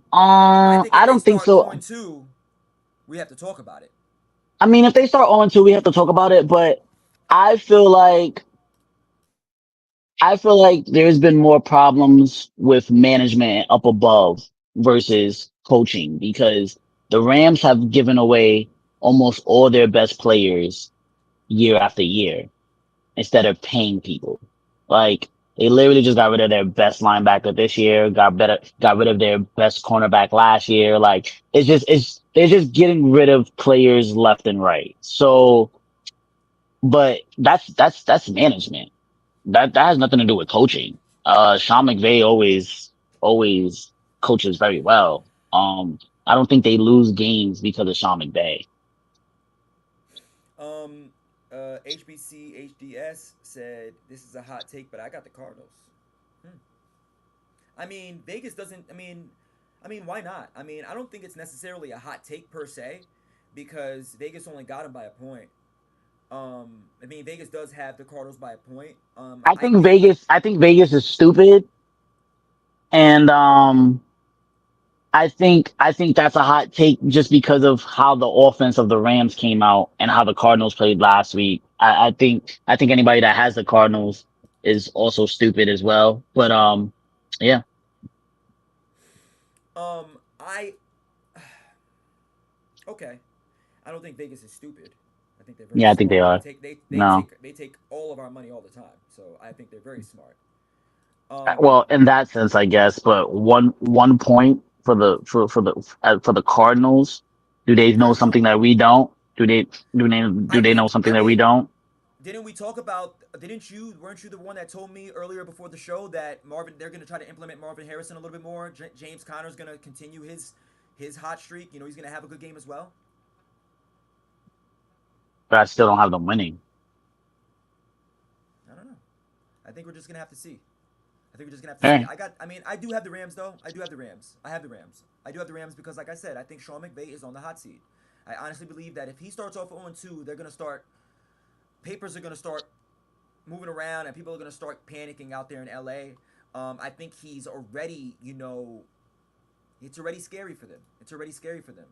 I think if I they don't think start 0 so. 2, we have to talk about it. I mean, if they start 0-2, we have to talk about it. But I feel like I feel like there's been more problems with management up above versus coaching because The Rams have given away almost all their best players year after year instead of paying people. Like they literally just got rid of their best linebacker this year, got rid of their best cornerback last year. Like it's they're just getting rid of players left and right. So, but that's management. That has nothing to do with coaching. Sean McVay always coaches very well. I don't think they lose games because of Sean McVay. Um, HBC HDS said this is a hot take, but I got the Cardinals. Hmm. I mean, Vegas doesn't. I mean, why not? I mean, I don't think it's necessarily a hot take per se, because Vegas only got him by a point. I mean, Vegas does have the Cardinals by a point. I think. I think Vegas is stupid, and I think that's a hot take just because of how the offense of the Rams came out and how the Cardinals played last week. I think anybody that has the Cardinals is also stupid as well. But yeah, I okay. I don't think Vegas is stupid. I think they're very yeah, I think they smart. They are. take they they No, take they take all of our money all the time. So I think they're very smart. well, in that sense, I guess. But one point for for the Cardinals. Do they know Very something smart. that we don't? I Do they know think. something I that we mean, don't? didn't we talk about? Didn't you? Weren't you the one that told me earlier before the show that Marvin? They're going to try to implement Marvin Harrison a little bit more. James Conner's going to continue his hot streak. You know, he's going to have a good game as well. But I still don't have them winning. I don't know. I think we're just going to have to see. I think we're just gonna have to see. Hey, I got. I mean, I do have the Rams though. I do have the Rams. I have the Rams. I do have the Rams because, like I said, I think Sean McVay is on the hot seat. I honestly believe that if he starts off 0-2, they're gonna start. Papers are gonna start moving around, and people are gonna start panicking out there in LA. I think he's already. It's already scary for them. It's already scary for them.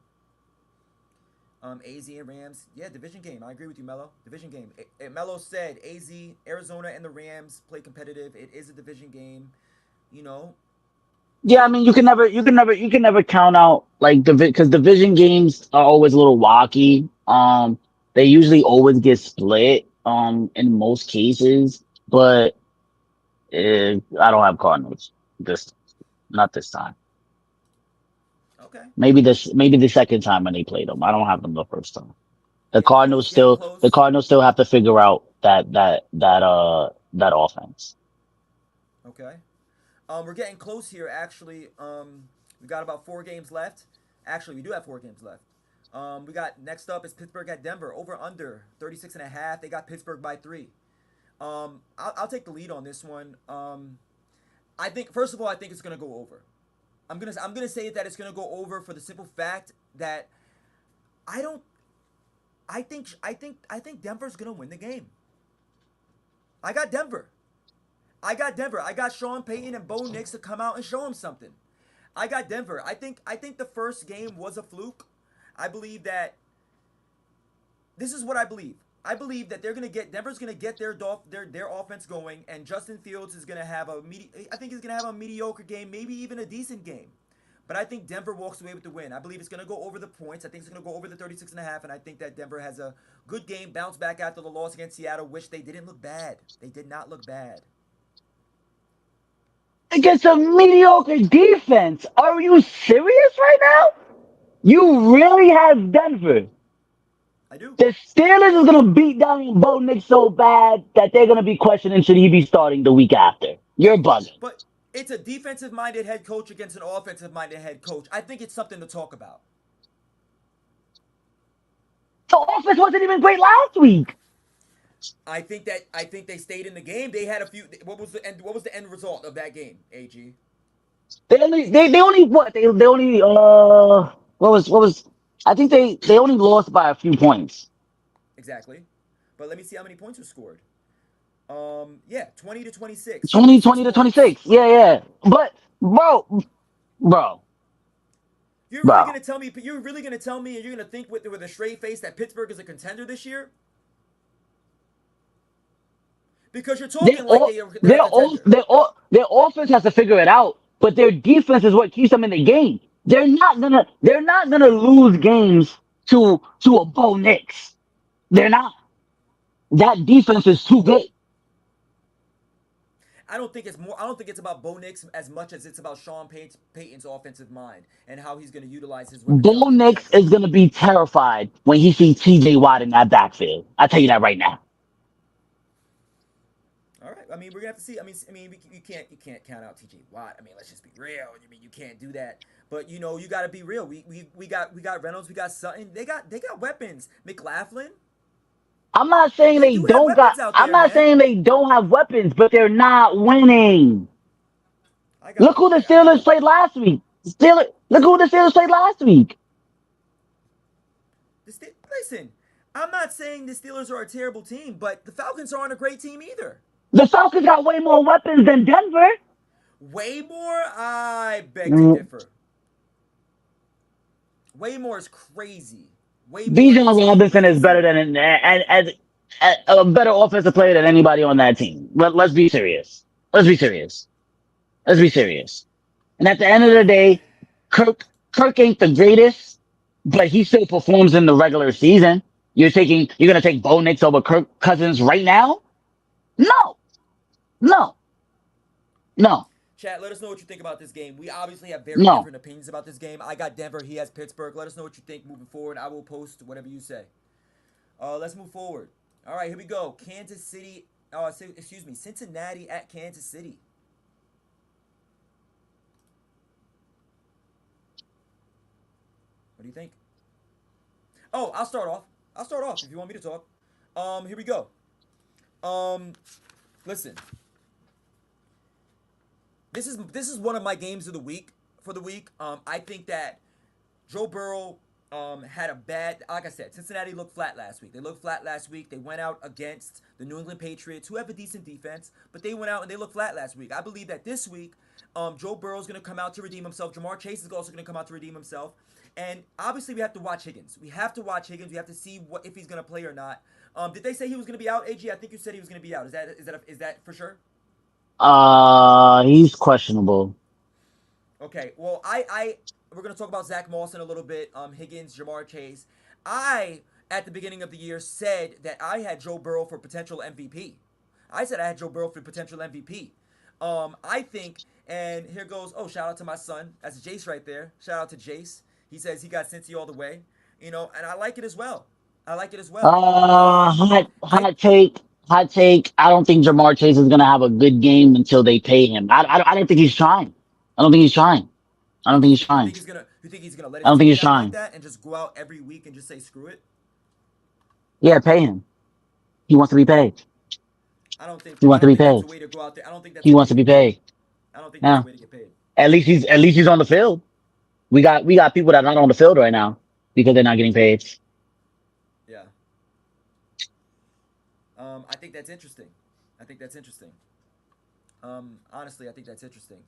AZ and Rams. Yeah, division game. I agree with you, Mello. Division game. Mello said AZ, Arizona, and the Rams play competitive. It is a division game. You know, yeah, I mean, you can never count out like because division games are always a little wacky. They usually always get split. In most cases, but I don't have Cardinals this, not this time. okay. Maybe the second time when they played them. I don't have them the first time. You know, it's getting The close. Cardinals still have to figure out that offense. Okay. We're getting close here. Actually, we got about 4 games left. Actually, we do have 4 games left. We got next up is Pittsburgh at Denver. Over under 36 and a half. They got Pittsburgh by 3. I'll take the lead on this one. I think first of all, I think it's gonna go over. I'm gonna say that it's gonna go over for the simple fact that I don't. I think Denver's gonna win the game. I got Denver. I got Denver. I got Sean Payton and Bo Nix to come out and show him something. I got Denver. I think the first game was a fluke. I believe that this is what I believe. I believe that Denver's gonna get their offense going, and Justin Fields is gonna have I think he's gonna have a mediocre game, maybe even a decent game. But I think Denver walks away with the win. I believe it's going to go over the points. I think it's going to go over the 36 and a half, and I think that Denver has a good game, bounce back after the loss against Seattle, which they didn't look bad. They did not look bad. Against a mediocre defense. Are you serious right now? You really have Denver. I do. The Steelers is gonna beat down Bo Nix so bad that they're gonna be questioning should he be starting the week after. You're bugging. But it's a defensive minded head coach against an offensive minded head coach. I think it's something to talk about. The offense wasn't even great last week. I think they stayed in the game. They had a few. What was the end result of that game? Ag. They only what they only what was I think they only lost by a few points. Exactly. But let me see how many points were scored. Yeah, 20 to 26. 26 20 to points. 26. Yeah, yeah. But bro, You're really bro. gonna tell me? You're really gonna tell me, and you're gonna think with a straight face that Pittsburgh is a contender this year? Because you're talking like they're a contender. Their offense has to figure it out, but their defense is what keeps them in the game. They're not gonna lose games to a Bo Nix. They're not. That defense is too good. I don't think it's more. I don't think it's about Bo Nix as much as it's about Payton's offensive mind and how he's going to utilize his weapons out Bo there Nix defensively. is gonna be terrified when he sees TJ Watt in that backfield. I tell you that right now. All right. I mean, we're gonna have to see. You can't count out T.J. Watt. I mean, let's just be real. I mean, you can't do that. But you got to be real. We got Reynolds. We got Sutton. They got weapons. McLaughlin. I'm not saying They they do have don't got. weapons out I'm there, not man. saying they don't have weapons, but they're not winning. I got Look him. who the I got Steelers him. played last week. Look who the Steelers played last week. Listen, I'm not saying the Steelers are a terrible team, but the Falcons aren't a great team either. The Falcons got way more weapons than Denver. Way more. I beg to Mm, differ. Waymore is crazy. Waymore Bijan is Robinson is better crazy. than as a better offensive player than anybody on that team. Let's be serious. Let's be serious. Let's be serious. And at the end of the day, Kirk Kirk ain't the greatest, but he still performs in the regular season. You're gonna take Bo Nix over Kirk Cousins right now? No, no, no, Chat, let us know what you think about this game. We obviously have very no. different opinions about this game. I got Denver, he has Pittsburgh. Let us know what you think moving forward. I will post whatever you say. Let's move forward. All right, here we go. Kansas City, excuse me, Cincinnati at Kansas City. What do you think? Oh, I'll start off. I'll start off if you want me to talk. Here we go. Um, listen, this is one of my games of the week for the week. I think that Joe Burrow had a bad. Like I said, Cincinnati looked flat last week. They looked flat last week. They went out against the New England Patriots, who have a decent defense, but they went out and they looked flat last week. I believe that this week, Joe Burrow's going to come out to redeem himself. Jamar Chase is also going to come out to redeem himself. And obviously, we have to watch Higgins. We have to watch Higgins. We have to see what if he's going to play or not. Did they say he was going to be out, AG? I think you said he was going to be out. Is that for sure? He's questionable. Okay, well, we're gonna talk about Zach Moss in a little bit. Higgins, Jamar Chase. I at the beginning of the year said that I had Joe Burrow for potential MVP. I said I had Joe Burrow for potential MVP. I think, and here goes. Oh, shout out to my son. That's Jace right there. Shout out to Jace. He says he got Cincy all the way. And I like it as well. I like it as well. I Hot take. I don't think Jamar Chase is gonna have a good game until they pay him. I don't think he's trying. I don't think he's trying. I you don't think think he's trying. you think he's gonna let I his don't think team he's down like trying. that and just go out every week and just say screw it? Yeah, pay him. He wants to be paid. He I wants to don't be think that's a paid. way to go out there. I don't think that's He a way wants to to be get paid. paid. I don't think that's a Yeah. way to get paid. At least he's on the field. We got people that are not on the field right now because they're not getting paid. Yeah. I think that's interesting. I think that's interesting. Honestly, I think that's interesting.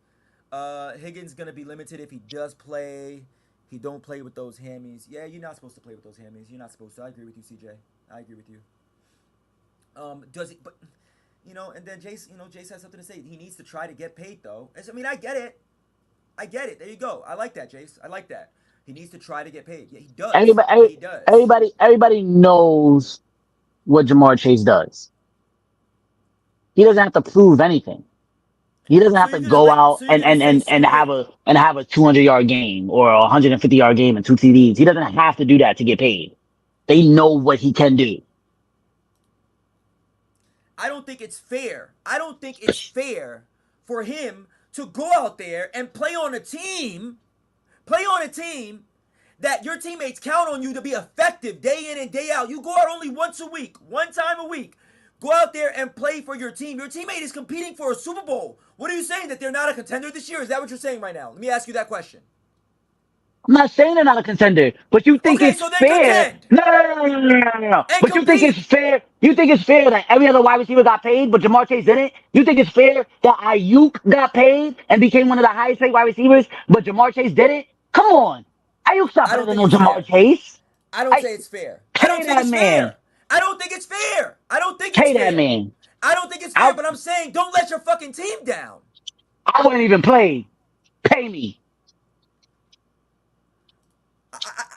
Higgins gonna be limited if he does play. He don't play with those hammies. Yeah, you're not supposed to play with those hammies. You're not supposed to. I agree with you, CJ. I agree with you. Does he? But and then Jace has something to say. He needs to try to get paid though. I mean, I get it. I get it. There you go. I like that, Jace. I like that. He needs to try to get paid. Yeah, he does. Everybody, Yeah, he does. everybody knows what Jamar Chase does. He doesn't have to prove anything. He doesn't So have to you're gonna go let? out So you're and gonna say screw have it? a 200-yard game or a 150-yard game and two TDs. He doesn't have to do that to get paid. They know what he can do. I don't think it's fair. I don't think it's fair for him to go out there and play on a team that your teammates count on you to be effective day in and day out. You go out only once a week, one time a week. Go out there and play for your team. Your teammate is competing for a Super Bowl. What are you saying, that they're not a contender this year? Is that what you're saying right now? Let me ask you that question. I'm not saying they're not a contender, but you think Okay, it's so then fair. contend No. and But you think it's compete. fair. You think it's fair that every other wide receiver got paid, but Jamar Chase didn't? You think it's fair that Ayuk got paid and became one of the highest paid wide receivers, but Jamar Chase didn't? Come on. Ayuk's not I better don't than think no it's Jamar fair. Chase. I don't I say it's fair. I don't pay think that it's man. fair. I don't think it's fair. I don't think it's Pay that fair. man. I don't think it's fair, I but I'm saying don't let your fucking team down. I wouldn't even play. Pay me.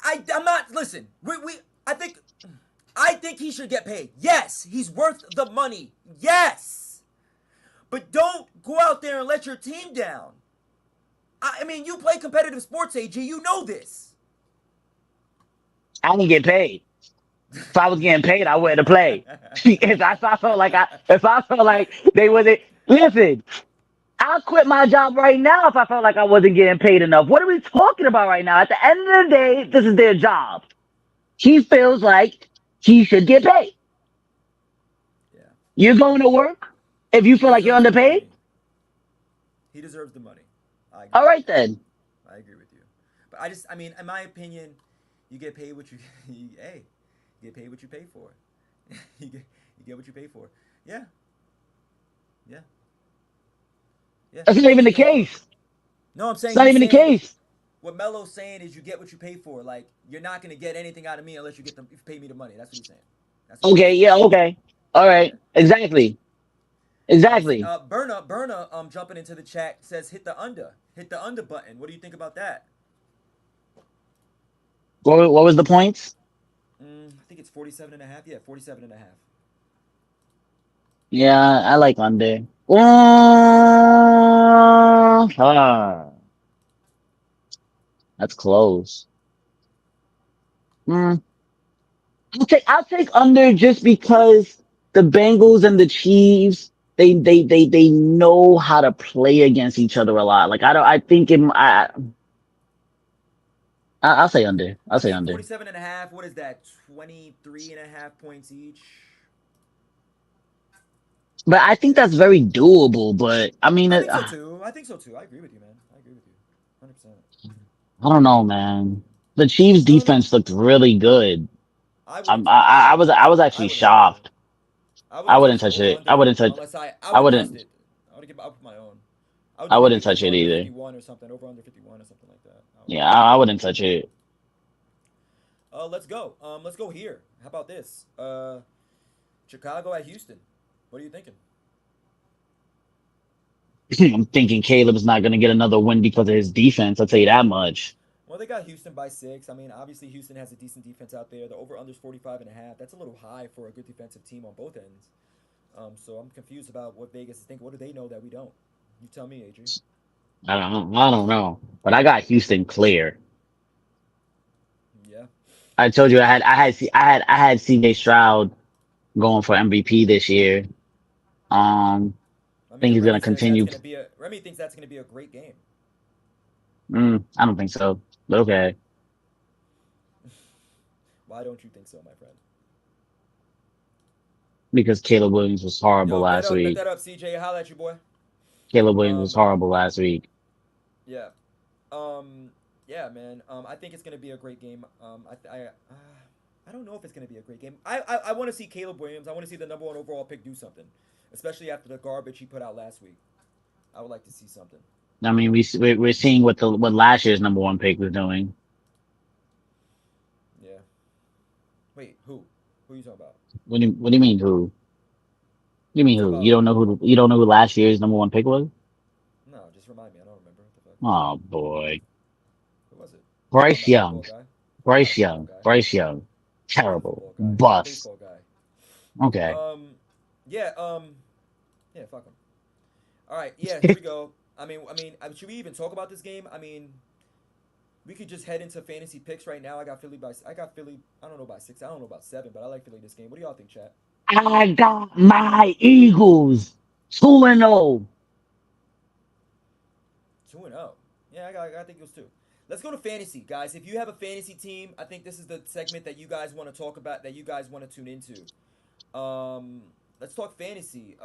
I'm not. Listen, we I think he should get paid. Yes, he's worth the money. Yes, but don't go out there and let your team down. I mean, you play competitive sports, AG. You know this. I didn't get paid. If I was getting paid, I wouldn't have played. If I felt like they wasn't listen, I'll quit my job right now if I felt like I wasn't getting paid enough. What are we talking about right now? At the end of the day, this is their job. He feels like he should get paid. Yeah, You're going to work if you he feel like you're deserves the underpaid. money. He deserves the money. I agree All with right you. then. I agree with you. But I mean, in my opinion, you get paid what you, hey, you get paid what you pay for. You get what you pay for. Yeah, yeah, yeah. That's You not get what even you the pay for. case. No, I'm It's saying not even the case. what Melo's saying is you get what you pay for. Like you're not gonna get anything out of me unless you pay me the money. That's what he's saying. That's what Okay, Melo's saying. yeah, okay. All Yeah. right. Exactly. Exactly. Berna, jumping into the chat says hit the under button. What do you think about that? What was the points? I think it's 47 and a half. Yeah, 47 and a half. Yeah, I like under. That's close. Mm, I'll take under just because the Bengals and the Chiefs they know how to play against each other a lot. Like I don't I think I'll say under. I'll I say mean, under. 47 and a half. What is that? 23 and a half points each. But I think Yeah. that's very doable. But I mean, I think so too. I think so too. I agree with you, man. I agree with you. 100%. I don't know, man. The Chiefs No, no, no. defense looked really good. I wouldn't touch it. I was I actually wouldn't touch it. shocked. I I wouldn't wouldn't touch the touch over it. I under wouldn't touch. unless I I would adjust wouldn't. it. I would give up my own. I would I do maybe wouldn't like touch over it under either. 51 or something. Over under 51 or something like that. I would Yeah, do that. I wouldn't touch it. Let's go. Let's go here. How about this? Chicago at Houston. What are you thinking? I'm thinking Caleb's not gonna get another win because of his defense. I'll tell you that much. Well, they got Houston by 6. I mean, obviously Houston has a decent defense out there. The over under is 45 and a half. That's a little high for a good defensive team on both ends. So I'm confused about what Vegas is thinking. What do they know that we don't? You tell me, Adrian. I don't know. I don't know. But I got Houston clear. Yeah. I told you I had CJ Stroud going for MVP this year. I I think mean, he's gonna Remy says that's continue. gonna be a. Remy thinks that's gonna be a great game. I don't think so. But okay. Why don't you think so, my friend? Because Caleb Williams was horrible Yo, last bet week. that up, CJ. Holla at you, boy. Caleb Williams was Um, horrible last week. yeah. Um, yeah, man. I think it's gonna be a great game. I don't know if it's gonna be a great game. I want to see Caleb Williams. I want to see the number one overall pick do something, especially after the garbage he put out last week. I would like to see something. I mean, we're seeing what last year's number one pick was doing. Yeah. Wait, who? Who are you talking about? What do you mean who? You You mean talking who? about? You don't know who last year's number one pick was? No, just remind me. I don't remember. What the fuck? Oh boy, Who was it? I'm Bryce not a football Young. guy. I'm not a Bryce football Young. guy. Bryce Young. I'm not a Terrible. football guy. I'm a Bust. baseball guy. Okay. Um, yeah. Yeah. Fuck him. All right. Yeah. Here we go. Should we even talk about this game? I mean, we could just head into fantasy picks right now. I got Philly. I don't know about 6. I don't know about 7, but I like Philly this game. What do y'all think, chat? I got my Eagles 2-0. 2-0. Yeah, I think it was 2. Let's go to fantasy, guys. If you have a fantasy team, I think this is the segment that you guys want to talk about, that you guys want to tune into. Let's talk fantasy.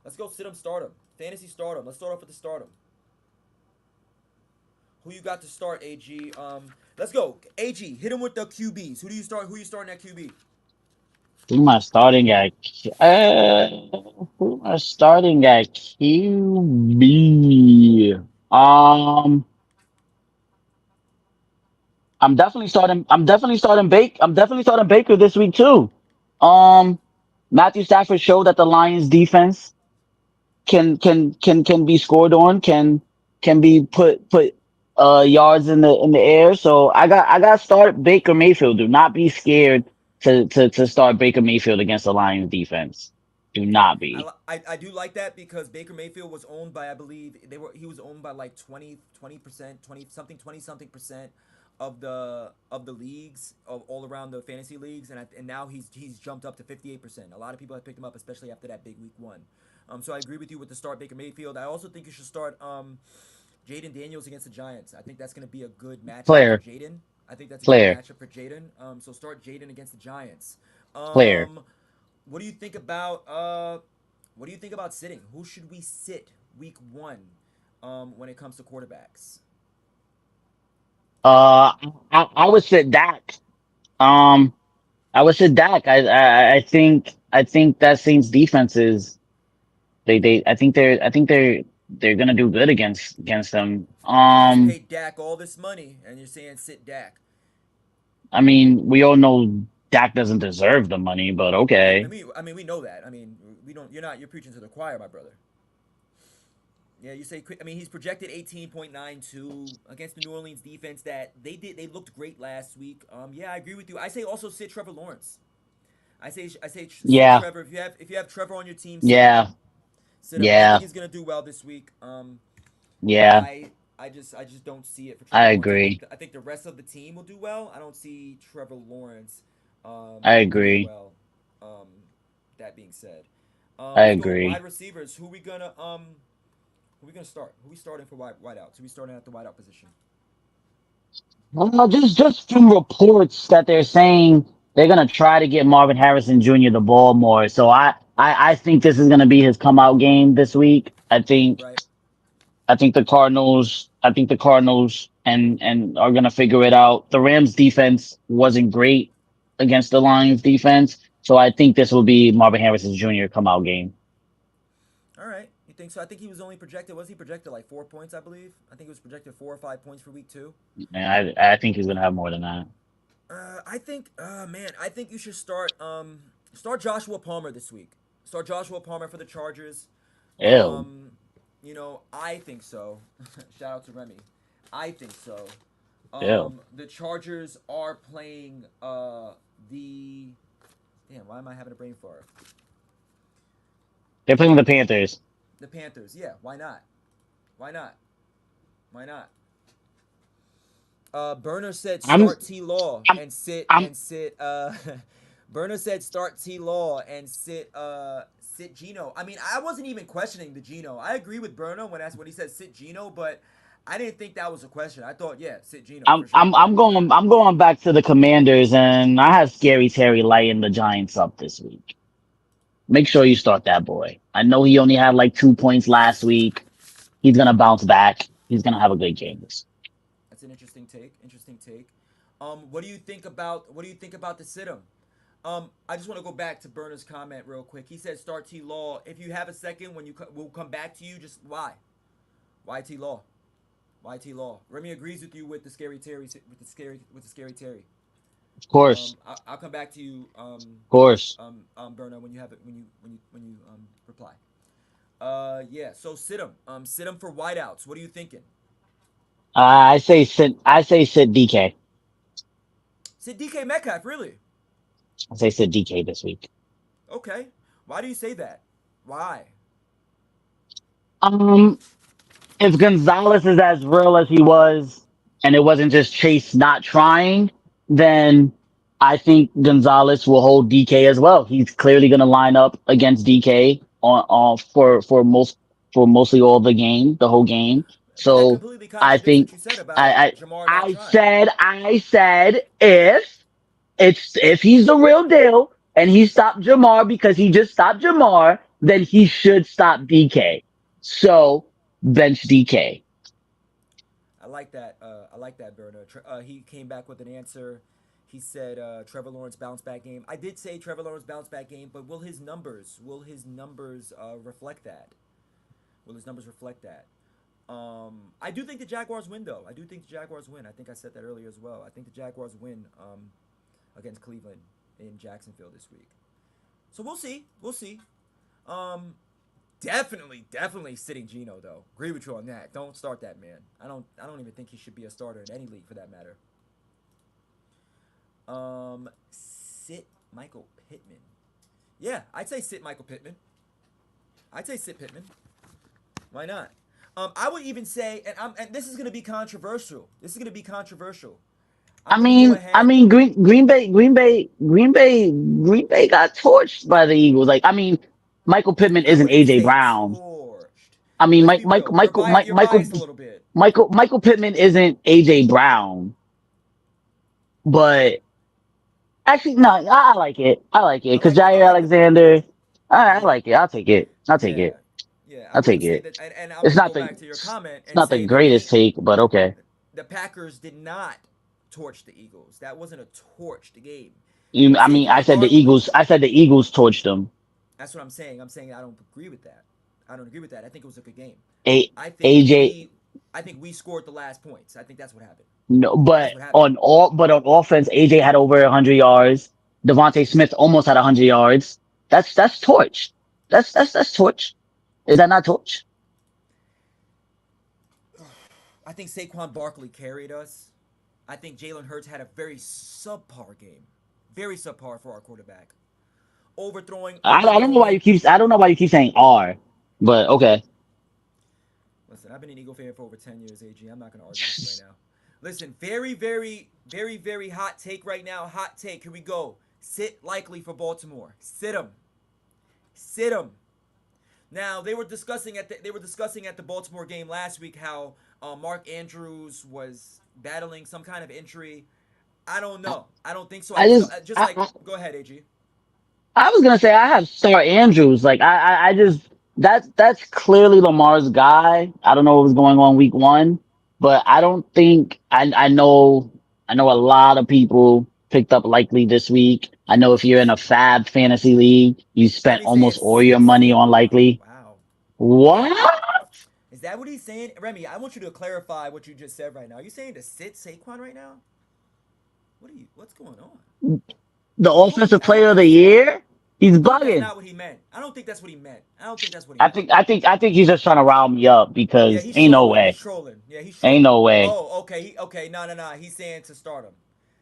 Let's go sit 'em, start 'em. Fantasy stardom. Let's start off with the stardom. Who you got to start, AG? Let's go. AG, hit him with the QBs. Who do you start? Who you starting at QB? Who am I starting at? Who am I starting at QB? I'm definitely starting Baker this week too. Um, Matthew Stafford showed that the Lions defense can be scored on, can be put. yards in the air. So I got to start Baker Mayfield. Do not be scared to start Baker Mayfield against the Lions defense. Do not be. I do like that because Baker Mayfield was owned by, I believe he was owned by like 20%, 20 something percent of the leagues of all around the fantasy leagues, and now he's jumped up to 58%. A lot of people have picked him up, especially after that big week one. So I agree with you with the start Baker Mayfield. I also think you should start Jaden Daniels against the Giants. I think that's going to be a good matchup for Flair, Jaden. I think that's a good Flair, matchup for Jaden. So start Jaden against the Giants. Flair. What do you think about what do you think about sitting? Who should we sit week one when it comes to quarterbacks? I would sit Dak. Um, I would sit Dak. I think that Saints defense is I think they're gonna do good against them. You just paid Dak all this money, and you're saying sit Dak. I mean, we all know Dak doesn't deserve the money, but okay. We know that. We don't. You're preaching to the choir, my brother. Yeah, you say. He's projected 18.92 against the New Orleans defense. That they looked great last week. Yeah, I agree with you. I say also sit Trevor Lawrence. I say sit Yeah, Trevor. If you have Trevor on your team, sit him. yeah, Sit him. I think yeah, he's gonna do well this week. yeah. I just don't see it for Trevor I Lawrence. agree. I think the rest of the team will do well. I don't see Trevor Lawrence I doing agree. well. Um, that being said, I let's go wide agree. receivers. Who we gonna start? Who we starting for wideouts? Who we starting at the wideout position? Well, just from reports that they're saying they're gonna try to get Marvin Harrison Jr. the ball more. So I think this is gonna be his come out game this week. Right. I think the Cardinals and are gonna figure it out. The Rams defense wasn't great against the Lions defense, so I think this will be Marvin Harrison Jr. come out game. All right. You think so? I think he was only projected. Was he projected like 4 points? I believe. I think he was projected 4 or 5 points for week two. And I think he's gonna have more than that. I think, man, I think you should start Joshua Palmer this week. Start Joshua Palmer for the Chargers. Ew, I think so. Shout out to Remy. I think so. ew. The Chargers are playing the. Damn, why am I having a brain fart? They're playing the Panthers. The Panthers. Yeah, why not? Why not? Why not? Burner said I'm start T Law I'm and sit I'm and sit. Burner said start T Law and sit Gino. I wasn't even questioning the Gino. I agree with Burner when he said sit Gino, but I didn't think that was a question. I thought yeah, sit Gino I'm for sure. I'm I'm going I'm going back to the Commanders, and I have Scary Terry lighting the Giants up this week. Make sure you start that boy. I know he only had like 2 points last week. He's gonna bounce back. He's gonna have a good game. That's an interesting take. Interesting take. What do you think about the sit 'em? I just want to go back to Burner's comment real quick. He said start T Law. If you have a second, we'll come back to you. Just why? Why T Law? Why T Law? Remy agrees with you with the scary Terry. Of course, I'll come back to you of course. Burner when you have it when you reply. Yeah. So sit him for wideouts. What are you thinking? I say sit DK. Sit DK Metcalf really? I say sit DK this week. Okay. Why do you say that? Why? Um, if Gonzalez is as real as he was, and it wasn't just Chase not trying, then I think Gonzalez will hold DK as well. He's clearly going to line up against DK on for mostly all the game, the whole game. But that So completely I contradicts think what you said I about I Jamar not I trying. said I said if he's the real deal and he stopped Jamar because he just stopped Jamar, then he should stop DK. So bench DK. I like that. I like that, Berna. He came back with an answer. He said Trevor Lawrence bounce back game. I did say Trevor Lawrence bounce back game, but will his numbers reflect that? Will his numbers reflect that? I do think the Jaguars win, though. I do think the Jaguars win. I think I said that earlier as well. I think the Jaguars win against Cleveland in Jacksonville this week. So we'll see. We'll see. Um, Definitely sitting Gino though. Agree with you on that. Don't start that man. I don't even think he should be a starter in any league for that matter. Sit Michael Pittman. Yeah, I'd say sit Michael Pittman. I'd say sit Pittman. Why not? I would even say, and this is going to be controversial. This is going to be controversial. I'm going to go I ahead. mean, Green Bay got torched by the Eagles. Like, I mean, Michael Pittman I isn't wouldn't AJ say Brown. torched. I mean, Let's be real. You're biased a little bit. Michael Pittman isn't AJ Brown, but actually, no, I like it. I like it because I Jair like the pick. Alexander. I Yeah, like it. I'll take it. I'll take yeah, it. yeah. I I'll take wouldn't say it. that, and I'm It's gonna not go the back to your comment it's and not the say that greatest take, but okay. the Packers did not torch the Eagles. That wasn't a torched game. I mean, I Saquon said the Barkley. Eagles. I said the Eagles torched them. That's what I'm saying. I'm saying I don't agree with that. I don't agree with that. I think it was a good game. A I think AJ. we, I think we scored the last points. I think that's what happened. No, That's but what happened. on offense, AJ had over 100 yards. Devontae Smith almost had 100 yards. That's torch. That's torch. Is that not torch? I think Saquon Barkley carried us. I think Jalen Hurts had a very subpar game. Very subpar for our quarterback. Overthrowing. I don't know why you keep saying R, but okay. Listen, I've been an Eagle fan for over 10 years, AG. I'm not going to argue with you right now. Listen, very hot take right now. Hot take. Here we go. Sit Likely for Baltimore. Sit him. Sit him. Now they were discussing at the Baltimore game last week how Mark Andrews was battling some kind of injury. I don't know. I don't think so. I I just just just like go ahead, AG. I was gonna say I have Star Andrews. Like I just that's clearly Lamar's guy. I don't know what was going on week one, but I don't think I know a lot of people picked up Likely this week. I know if you're in a Fab fantasy league, you spent Remy saying almost all your sit money on Saquon. Likely. Wow. Damn. What? Is that what he's saying? Remy, I want you to clarify what you just said right now. Are you saying to sit Saquon right now? What's going on? The offensive I don't player of think the year? He's that's bugging. not what he meant. I don't think that's what he meant. I don't think that's what he meant. I think he's just trying to rile me up Yeah, because he's ain't no trolling. He's way. trolling. Yeah, he's Ain't trolling. no way. Oh, okay. Okay. No. He's saying to start him.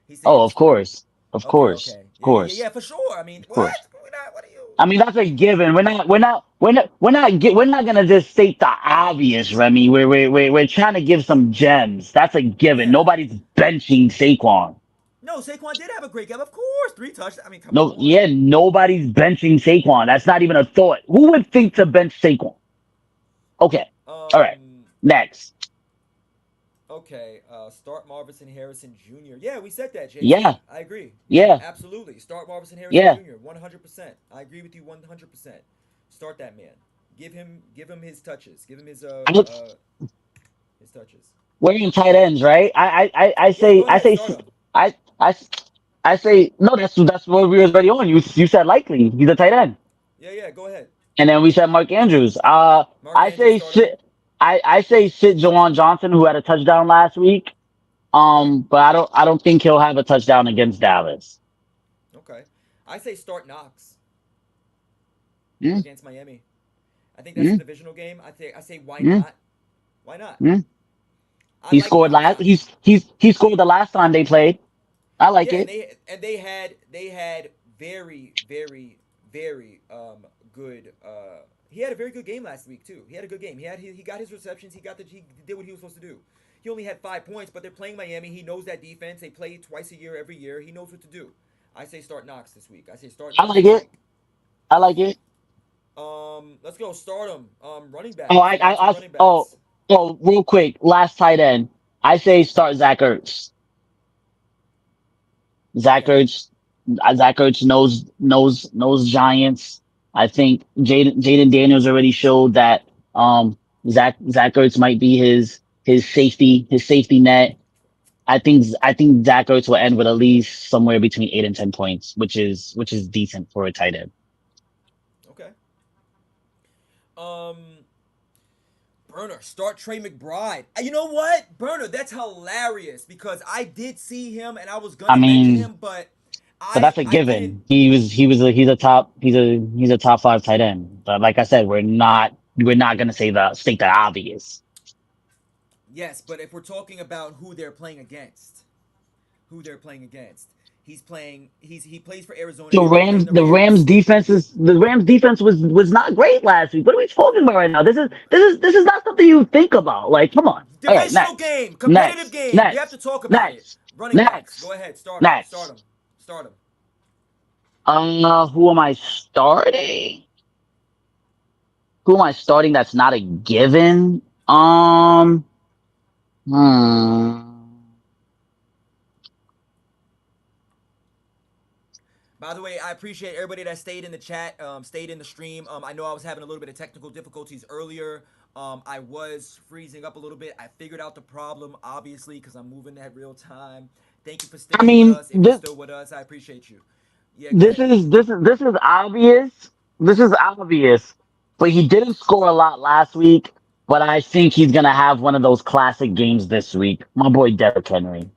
He's saying Oh, to of start him. course. Of Okay, course. okay. Of Yeah, course. for sure. I mean, Of what? course. We're not. What are you? I mean, that's a given. We're not gonna just state the obvious, Remy. We're trying to give some gems. That's a given. Yeah. Nobody's benching Saquon. No, Saquon did have a great game. Of course, 3 touchdowns. I mean, come No, on. yeah, nobody's benching Saquon. That's not even a thought. Who would think to bench Saquon? Okay. All right. Um. Next. Okay. Start Marvin Harrison Jr. Yeah, we said that, JT. Yeah. I agree. Yeah, Yeah. absolutely. Start Marvin Harrison Yeah. Jr. 100%. I agree with you 100%. Start that man. Give him his touches. Give him I look, his touches. we're in tight ends, right? Yeah, go ahead. Start him. I, I, I say no. That's what we was already on. You said Likely. He's a tight end, Yeah. Go ahead. and then we said Mark Andrews. Mark I Andrews, say start him. sit. I say sit Jawan Johnson, who had a touchdown last week. Okay. But I don't think he'll have a touchdown against Dallas. Okay. I say start Knox Mm, against Miami. I think that's a mm, divisional game. I say why mm, not? Why not? mm. I He like scored Knox. last. He scored the last time they played. I like Yeah, and it. they had very good. He had a very good game last week too. He had a good game. He got his receptions. He did what he was supposed to do. He only had 5 points, but they're playing Miami. He knows that defense. They play twice a year, every year. He knows what to do. I say start Knox this week. I say start I Knox like this it. week. I like it. Let's go start him. Running Oh, backs. We got two running backs. real quick, last tight end. I say start Zach Ertz. Zach Okay. Ertz, Zach Ertz knows Giants. I think Jaden Daniels already showed that Zach Ertz might be his safety net. I think Zach Ertz will end with at least somewhere between 8 and 10 points, which is decent for a tight end. Okay. Um, Burner, start Trey McBride. You know what? Burner, that's hilarious because I did see him and I was I gonna mention mean, him, but but that's a I didn't. given. He's a top five tight end. But like I said, we're not gonna say the state the obvious. Yes, but if we're talking about who they're playing against, who they're playing against, he's playing. He plays for Arizona. They are playing the Rams. The Rams defense was not great last week. What are we talking about right now? This is not something you think about. Like, come on. All right, Divisional next, game, competitive next, game. We have to next, talk about it. next, Running backs. Go next, ahead. Start them. Start next. them. Start them. Who am I starting? Who am I starting? That's not a given. Hmm. By the way, I appreciate everybody that stayed in the chat, stayed in the stream. I know I was having a little bit of technical difficulties earlier. I was freezing up a little bit. I figured out the problem, obviously, because I'm moving at real time. Thank you for I sticking with mean, us. If you're still with us, I appreciate you. Yeah, go ahead. this is obvious. This is obvious. But he didn't score a lot last week. But I think he's gonna have one of those classic games this week. My boy Derrick Henry.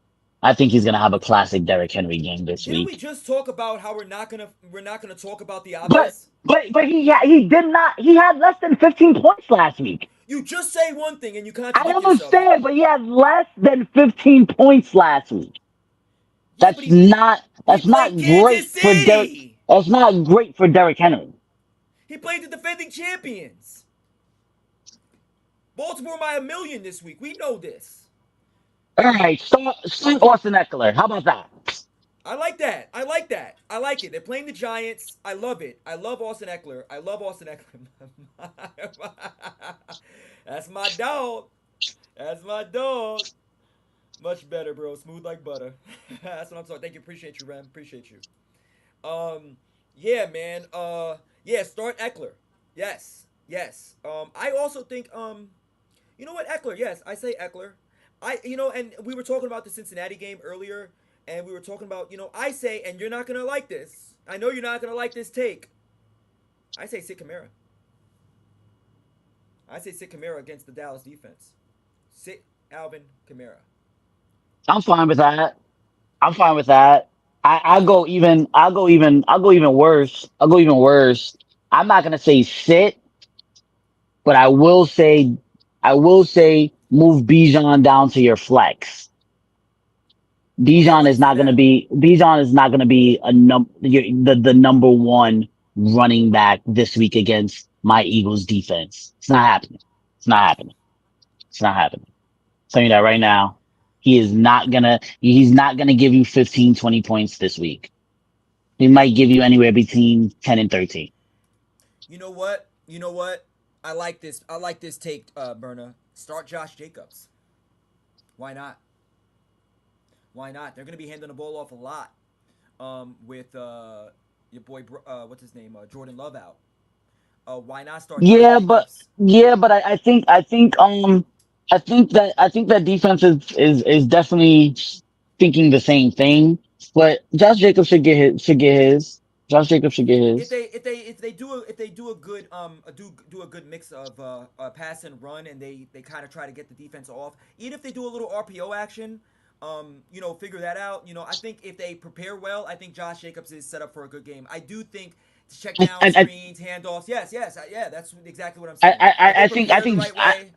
I think he's gonna have a classic Derrick Henry game this Didn't we week. just talk about how we're not gonna talk about the obvious? But he did not. He had less than 15 points last week. You just say one thing and you I contradict yourself. understand, but he had less than 15 points last week. Yeah, but he That's not played great Kansas for Derrick. City. That's not great for Derrick Henry. He played the defending champions. Baltimore by a million this week. We know this. All right, start Austin Eckler. How about that? I like that. I like that. I like it. They're playing the Giants. I love it. I love Austin Eckler. I love Austin Eckler. That's my dog. That's my dog. Much better, bro. Smooth like butter. That's what I'm talking. Thank you. Appreciate you, Rem. Appreciate you. Yeah, man. Yeah. Start Eckler. Yes. Yes. I also think. You know what, Eckler? Yes, I say Eckler. And we were talking about the Cincinnati game earlier, and we were talking about, I say, and you're not gonna like this. I know you're not gonna like this take. I say sit Kamara. I say sit Kamara against the Dallas defense. Sit Alvin Kamara. I'm fine with that. I'm fine with that. I'll go even worse. I'll go even worse. I'm not gonna say sit, but I will say move Bijan down to your flex. Okay, what is it now? Bijan is not gonna be the number one running back this week against my Eagles defense. It's not happening. It's not happening. It's not happening. Telling you that right now. He's not gonna give you 15, 20 points this week. He might give you anywhere between 10 and 13. You know what? You know what? I like this. I like this take, Berna. Start Josh Jacobs. Why not? Why not? They're gonna be handing the ball off a lot. With your boy, what's his name, Jordan Love out. Why not start Josh Yeah, but Jacobs? I think that defense is definitely thinking the same thing. But Josh Jacobs should get his. Josh Jacobs should get his. If they do a good do a good mix of pass and run, and they kind of try to get the defense off, even if they do a little RPO action, figure that out. I think if they prepare well, I think Josh Jacobs is set up for a good game. I do think to check I down I screens, handoffs. Yes, yes, yeah. That's exactly what I'm saying. If they prepare the right way,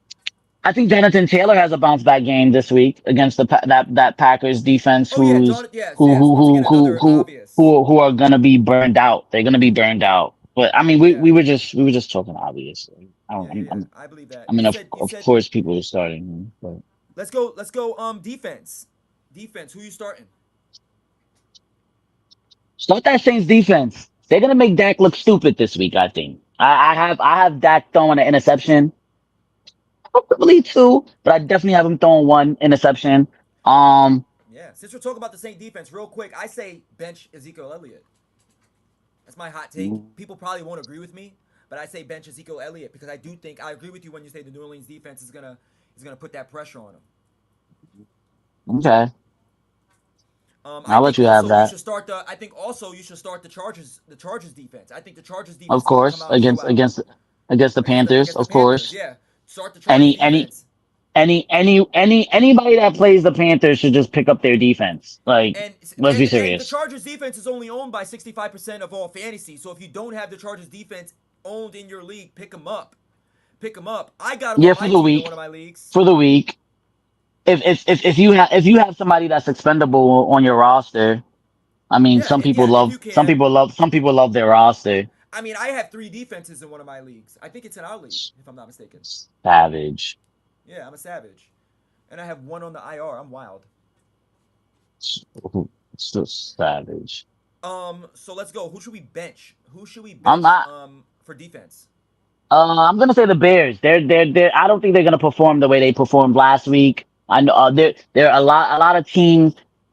I think Jonathan Taylor has a bounce back game this week against that Packers defense oh yeah, John. Yes, who yes. who Once who again, who another who obvious. who are gonna be burned out. They're gonna be burned out. But I mean, Yeah, we were just talking obviously. yeah, yeah, yeah. I believe that. I mean, You said you of said course people are starting, but let's go. Defense, defense. Who you starting? start that Saints defense. They're gonna make Dak look stupid this week. I think. I have Dak throwing an interception. Probably two, but I definitely have him throwing one interception. Um, Yeah. Since we're talking about the same defense, real quick, I say bench Ezekiel Elliott. That's my hot take. People probably won't agree with me, but I say bench Ezekiel Elliott because I do think I agree with you when you say the New Orleans defense is gonna put that pressure on him. okay, I I'll let think you have also you that. should start the. I think also you should start the Chargers defense. I think the Chargers Of defense is gonna come course, out and show out against the against the Panthers, against the of Panthers. course. Yeah, start the Chargers Any any defense. Anybody that plays the Panthers should just pick up their defense. Like, And let's be and the serious. Chargers defense is only owned by 65% of all fantasy. So if you don't have the Chargers defense owned in your league, pick them up. Pick them up. I got them Yeah, on for my the team in one week. of my leagues. For the week. If you have somebody that's expendable on your roster, I mean, Yeah, if you can. some people love their roster. I mean, I have three defenses in one of my leagues. I think it's in our league, if I'm not mistaken. Savage. Yeah, I'm a savage. And I have one on the IR. I'm wild. Still savage. So let's go. Who should we bench? Who should we I'm bench not. for defense? I'm gonna say the Bears. They're. I don't think they're gonna perform the way they performed last week. I know there are a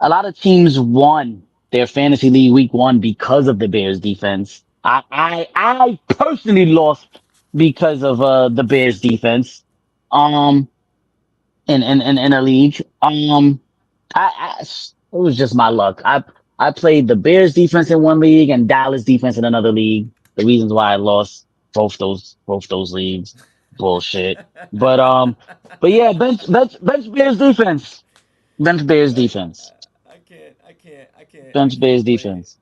lot of teams won their fantasy league week one because of the Bears defense. I personally lost because of the Bears defense. Um, in a league. It was just my luck. I played the Bears defense in one league and Dallas defense in another league. The reasons why I lost both those leagues, bullshit. But but yeah, bench Bears defense, bench Bears I, defense, I bench can't Bears wait. defense.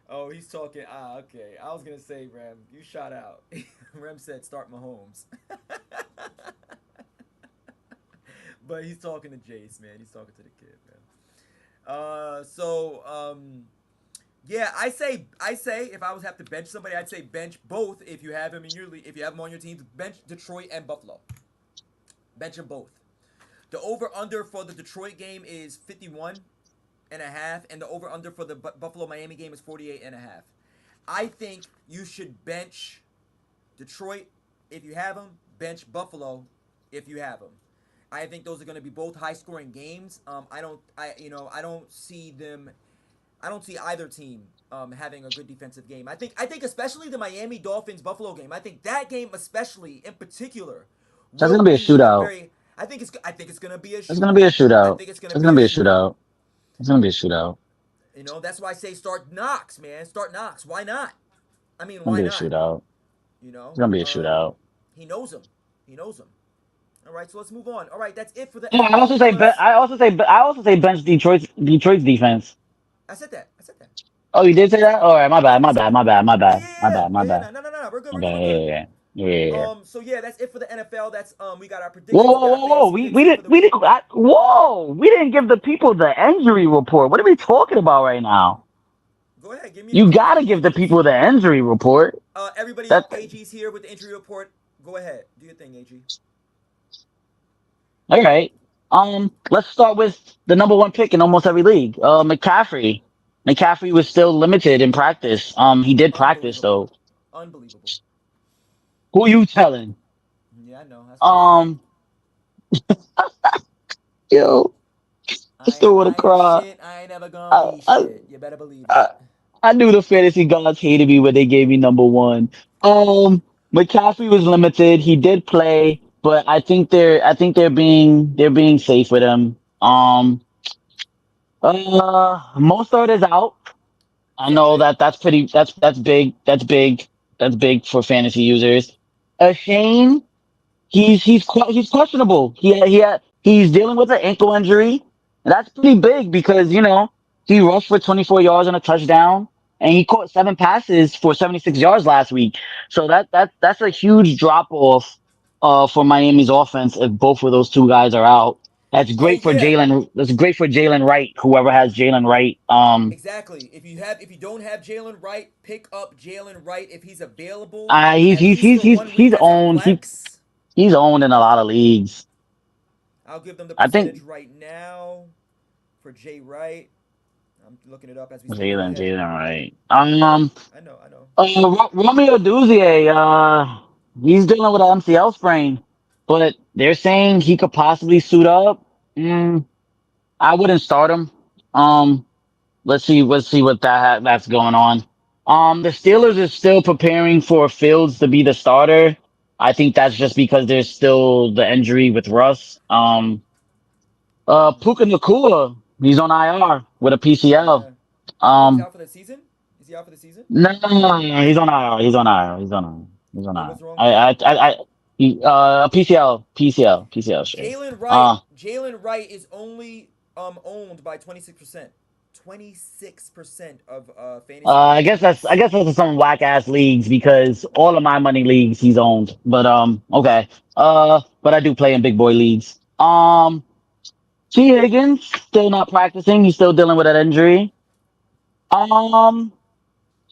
Oh, he's talking. Okay. I was gonna say, Rem, you shot out. Rem said start Mahomes, but he's talking to Jace, man. He's talking to the kid, man. Yeah, I say if I was have to bench somebody, I'd say bench both if you have him in your league, if you have him on your team, bench Detroit and Buffalo. Bench them both. The over under for the Detroit game is 51.5, and the over under for the Buffalo Miami game is 48.5. I think you should bench Detroit if you have them, bench Buffalo if you have them. I think those are going to be both high scoring games. I don't see them. I don't see either team having a good defensive game. I think especially the Miami Dolphins Buffalo game. I think that game especially in particular That's will gonna be a be a shootout. very. I think it's going to be a It's gonna be a shootout. I shootout. think it's going to It's be gonna a be a shootout. shootout. It's gonna be a shootout. That's why I say start Knox, man. Start Knox. Why not? I mean, It's gonna why be a not? shootout. You It's know, gonna be a um, shootout. he knows him. He knows him. All right, so let's move on. All right, that's it for the Yeah, NFL, fellas. I also say bench Detroit's defense. I said that. I said that. Oh, you did say that? All right, my Yeah, bad, I my said bad, that. my bad, my Yeah, bad, yeah, my yeah, bad, my yeah, yeah. bad. No, no, no, no. We're good. We're good. Okay, We're yeah, good. yeah, yeah, yeah, yeah. So yeah, that's it for the NFL. That's we got our Whoa, predictions. We whoa, got our whoa, whoa! fantasy picks in for the We week. didn't, we didn't give the people the injury report. What are we talking about right now? Go ahead. You Give me gotta the give the injuries. people the injury report. Everybody, That AG's here with the injury report. Go ahead. Do your thing, AG. all right. Let's start with the number one pick in almost every league. McCaffrey. McCaffrey was still limited in practice. He did practice Unbelievable. though. Unbelievable. Who you telling? Yeah, I know. That's what I'm saying. Um, yo, I still wanna I ain't cry. shit. I ain't never gonna I, be I, shit. You better believe it. I, I knew the fantasy gods hated me when they gave me number one. McCaffrey was limited. He did play, but I think they're being safe with him. Mostert is out. I know Separated. that that's big. That's big for fantasy users. Shane, he's questionable. He's dealing with an ankle injury. And that's pretty big because he rushed for 24 yards and a touchdown, and he caught seven passes for 76 yards last week. So that's a huge drop off for Miami's offense if both of those two guys are out. That's Oh great for yeah, Jalen. That's great for Jalen Wright. Whoever has Jalen Wright. exactly. If you don't have Jalen Wright, pick up Jalen Wright if he's available, at least for one week He's as a owned. flex. He's owned in a lot of leagues. I'll give them the I think percentage right now for Jay Wright. I'm looking it up as we speak. Go ahead. Jalen Wright. I know. I know. Romeo Duzier, he's dealing with an MCL sprain, but they're saying he could possibly suit up. Mm, I wouldn't start him. Um, let's see what that's going on. The Steelers is still preparing for Fields to be the starter. I think that's just because there's still the injury with Russ. Hmm. Puka Nakua, he's on IR with a PCL. Yeah. Oh, he's Um, out for the season. Is he out for the season? no, he's on IR. He's on IR. He's on IR. He's on Wait, IR. what's wrong with him? PCL, sure. Uh, Jalen Wright is only owned by 26%. 26% of fantasy I league guess that's I owners. guess those are some whack ass leagues because all of my money leagues he's owned. But okay. But I do play in big boy leagues. T Higgins still not practicing. He's still dealing with that injury. Um,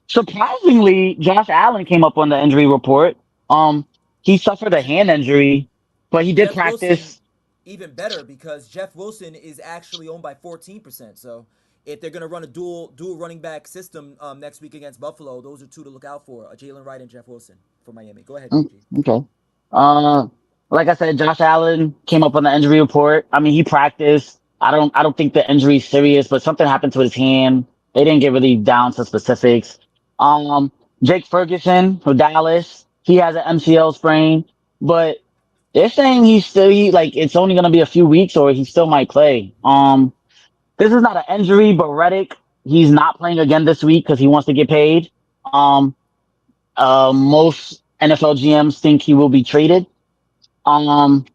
Surprisingly, Josh Allen came up on the injury report. Um, he suffered a hand injury, but he did Jeff Wilson, practice. even better because Jeff Wilson is actually owned by 14%. So if they're gonna run a dual running back system next week against Buffalo, those are two to look out for: Jalen Wright and Jeff Wilson for Miami. Go ahead, AG. Okay. Uh, like I said, Josh Allen came up on the injury report. I mean, he practiced. I don't think the injury's serious, but something happened to his hand. They didn't get really down to specifics. Um, Jake Ferguson for Dallas, he has an MCL sprain, but they're saying like it's only gonna be a few weeks or he still might play. This is not an injury, but Reddick, he's not playing again this week because he wants to get paid. Most NFL GMs think he will be traded. Um,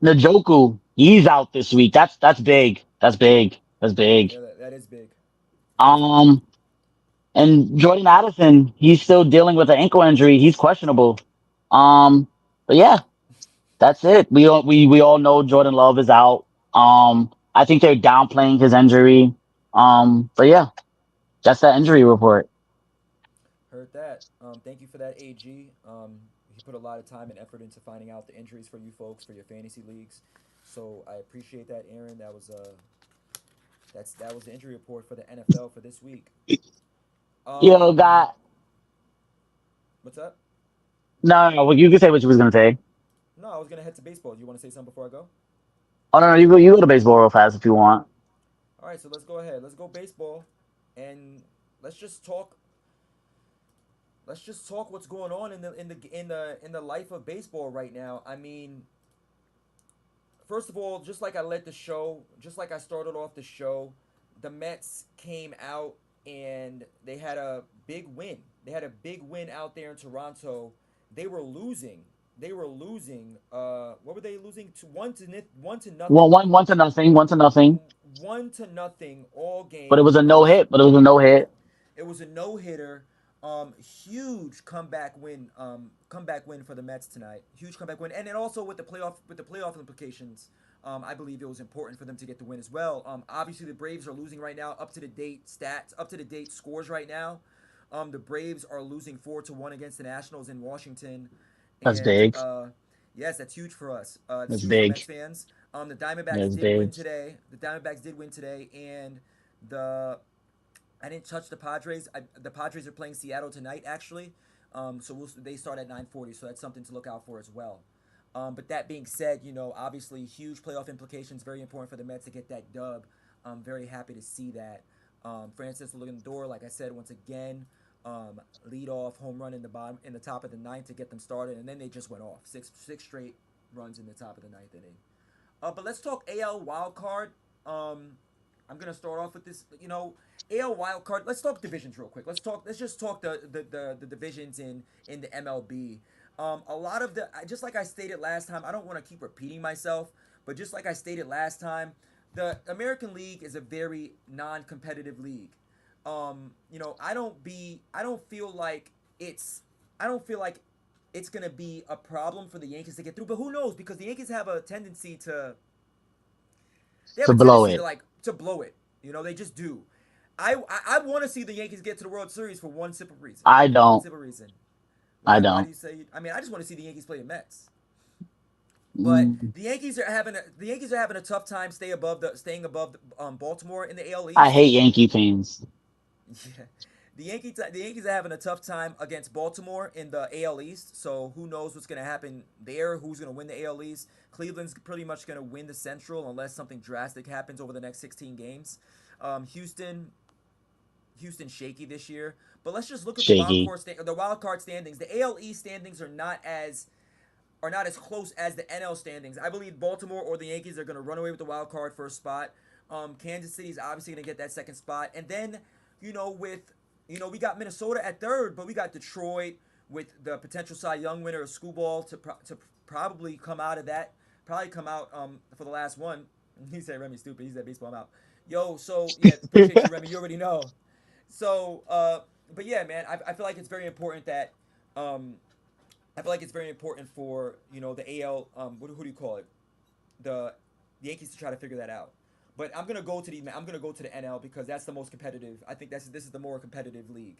Njoku, he's out this week. That's big. That's big. That's big. Yeah, that is big. That is big. Um, and Jordan Addison, he's still dealing with an ankle injury. He's questionable. Um, but yeah, that's it. We all know Jordan Love is out. I think they're downplaying his injury. But yeah, that's that injury report. Heard that. Thank you for that, AG. He put a lot of time and effort into finding out the injuries for you folks for your fantasy leagues. So I appreciate that, Aaron. That was the injury report for the NFL for this week. Yo, Um, got what's up? no, no, no. Well, you can say what you was gonna say. No, I was gonna head to baseball. Do you want to say something before I go? Oh no, no, you go to baseball real fast if you want. All right, so let's go ahead. Let's go baseball, and let's just talk. Let's just talk what's going on in the life of baseball right now. I mean, first of all, just like I started off the show, the Mets came out and they had a big win. They had a big win out there in Toronto. They were losing. They were losing. What were they losing? To one to One, nothing. one, one to nothing, 1-0. 1-0 all But it game. was a no hit. But it was a no hit. It was a no hitter. Huge comeback win for the Mets tonight. Huge comeback win, and then also with the playoff implications. I believe it was important for them to get the win as well. Obviously the Braves are losing right now. Up to the date scores right now. The Braves are losing 4-1 against the Nationals in Washington, That's and big. yes, that's huge for us. It's That's huge for big. Mets fans. The Diamondbacks That's did win big. today. The Diamondbacks did win today, and the I didn't touch the Padres. The Padres are playing Seattle tonight, actually. They start at 9:40, so that's something to look out for as well. But that being said, obviously huge playoff implications. Very important for the Mets to get that dub. I'm very happy to see that. Francis Lindor, like I said, once again, lead off home run in the top of the ninth to get them started, and then they just went off six straight runs in the top of the ninth inning. But let's talk AL wild card. I'm gonna start off with this. AL wild card. Let's talk divisions real quick. Let's just talk the divisions in the MLB. A lot of just like I stated last time. I don't want to keep repeating myself, but just like I stated last time, the American League is a very non-competitive league. I don't feel like I don't feel like it's gonna be a problem for the Yankees to get through. But who knows? Because the Yankees have To a blow tendency it. to blow it. They just do. I want to see the Yankees get to the World Series for one simple reason. I One don't. simple reason. I Why do don't. you say? I mean, I just want to see the Yankees play the Mets. But Mm, the Yankees are having a tough time staying above Baltimore in the AL I East. hate Yankee fans. Yeah. The Yankees are having a tough time against Baltimore in the AL East. So who knows what's going to happen there? Who's going to win the AL East? Cleveland's pretty much going to win the Central unless something drastic happens over the next 16 games. Houston shaky this year. But let's just look at Shaky. the wild card standings. The AL East standings are not as close as the NL standings. I believe Baltimore or the Yankees are going to run away with the wild card first spot. Kansas City is obviously going to get that second spot, and then we got Minnesota at third, but we got Detroit with the potential Cy Young winner of Scuball to probably come out of that. Probably come out for the last one. He said Remy stupid. He said baseball I'm out. Yo, so yeah, appreciate you, Remy. You already know. So, but yeah, man, I feel like it's very important that um, I feel like it's very important for the AL. Who do you call it? The Yankees to try to figure that out. But I'm gonna go to the NL because that's the most competitive. I think this is the more competitive league,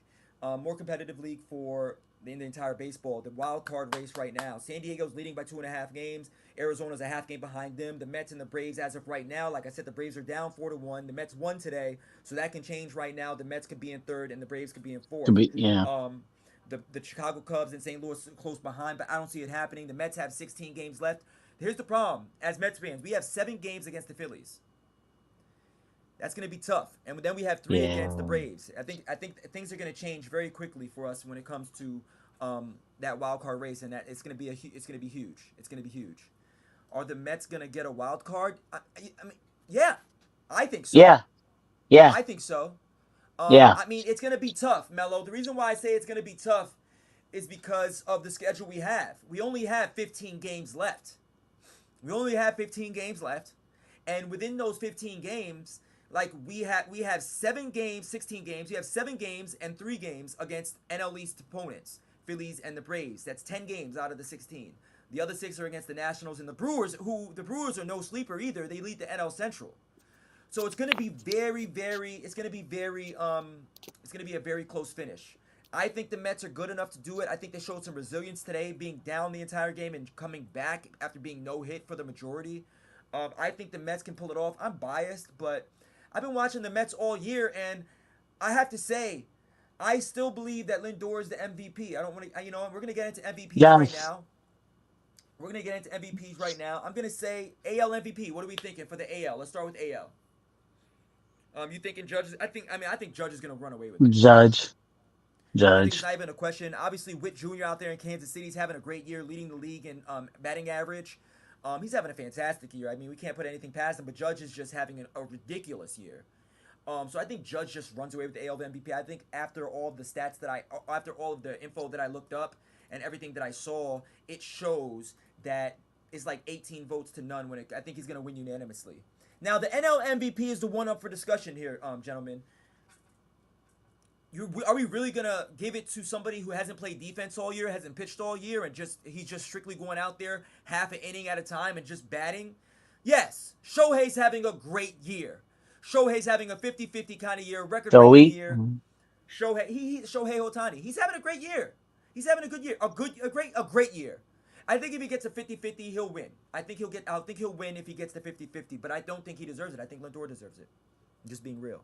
more competitive league for in the entire baseball. The wild card race right now. San Diego's leading by 2.5 games. Arizona's a half game behind them. The Mets and the Braves, as of right now, like I said, the Braves are down 4-1. The Mets won today, so that can change right now. The Mets could be in third, and the Braves could be in To fourth. be, yeah, The Chicago Cubs and St. Louis close behind, but I don't see it happening. The Mets have 16 games left. Here's the problem: as Mets fans, we have 7 games against the Phillies. That's going to be tough, and then we have 3 against the yeah, Braves. I think things are going to change very quickly for us when it comes to that wild card race, and that it's going to be huge. It's going to be huge. Are the Mets going to get a wild card? I mean, yeah, I think so. yeah, yeah, I think so. yeah. I mean, it's going to be tough, Mello. The reason why I say it's going to be tough is because of the schedule we have. We only have 15 games left. We only have 15 games left, and within those 15 games, like we have 7 games, 16 games. We have 7 games and 3 games against NL East opponents, Phillies and the Braves. That's 10 games out of the 16. The other 6 are against the Nationals and the Brewers, who the Brewers are no sleeper either. They lead the NL Central. So it's going to be very, very. It's going to be a very close finish. I think the Mets are good enough to do it. I think they showed some resilience today, being down the entire game and coming back after being no hit for the majority. I think the Mets can pull it off. I'm biased, but I've been watching the Mets all year, and I have to say, I still believe that Lindor is the MVP. I don't want to, we're gonna get into MVPs right Giannis, now. We're gonna get into MVPs right now. I'm gonna say AL MVP. What are we thinking for the AL? Let's start with AL. You thinking Judge? I think Judge is gonna run away with it. Judge, I think it's Judge. not even a question. Obviously, Witt Jr. out there in Kansas City is having a great year, leading the league in batting average. He's having a fantastic year. I mean, we can't put anything past him, but Judge is just having a ridiculous year. So I think Judge just runs away with the AL MVP. I think after all of the stats after all of the info that I looked up and everything that I saw, it shows that it's like 18 votes to none. I think he's gonna win unanimously. Now the NL MVP is the one up for discussion here, gentlemen. Are we really gonna give it to somebody who hasn't played defense all year, hasn't pitched all year, and he's just strictly going out there half an inning at a time and just batting? Yes, Shohei's having a great year. Shohei's having a 50-50 kind of year, record-breaking Joey. year. Shohei Otani. He's having a great year. He's having a good year. A great year. I think if he gets a 50-50, he'll win. I think he'll win if he gets the 50-50, but I don't think he deserves it. I think Lindor deserves it. I'm just being real.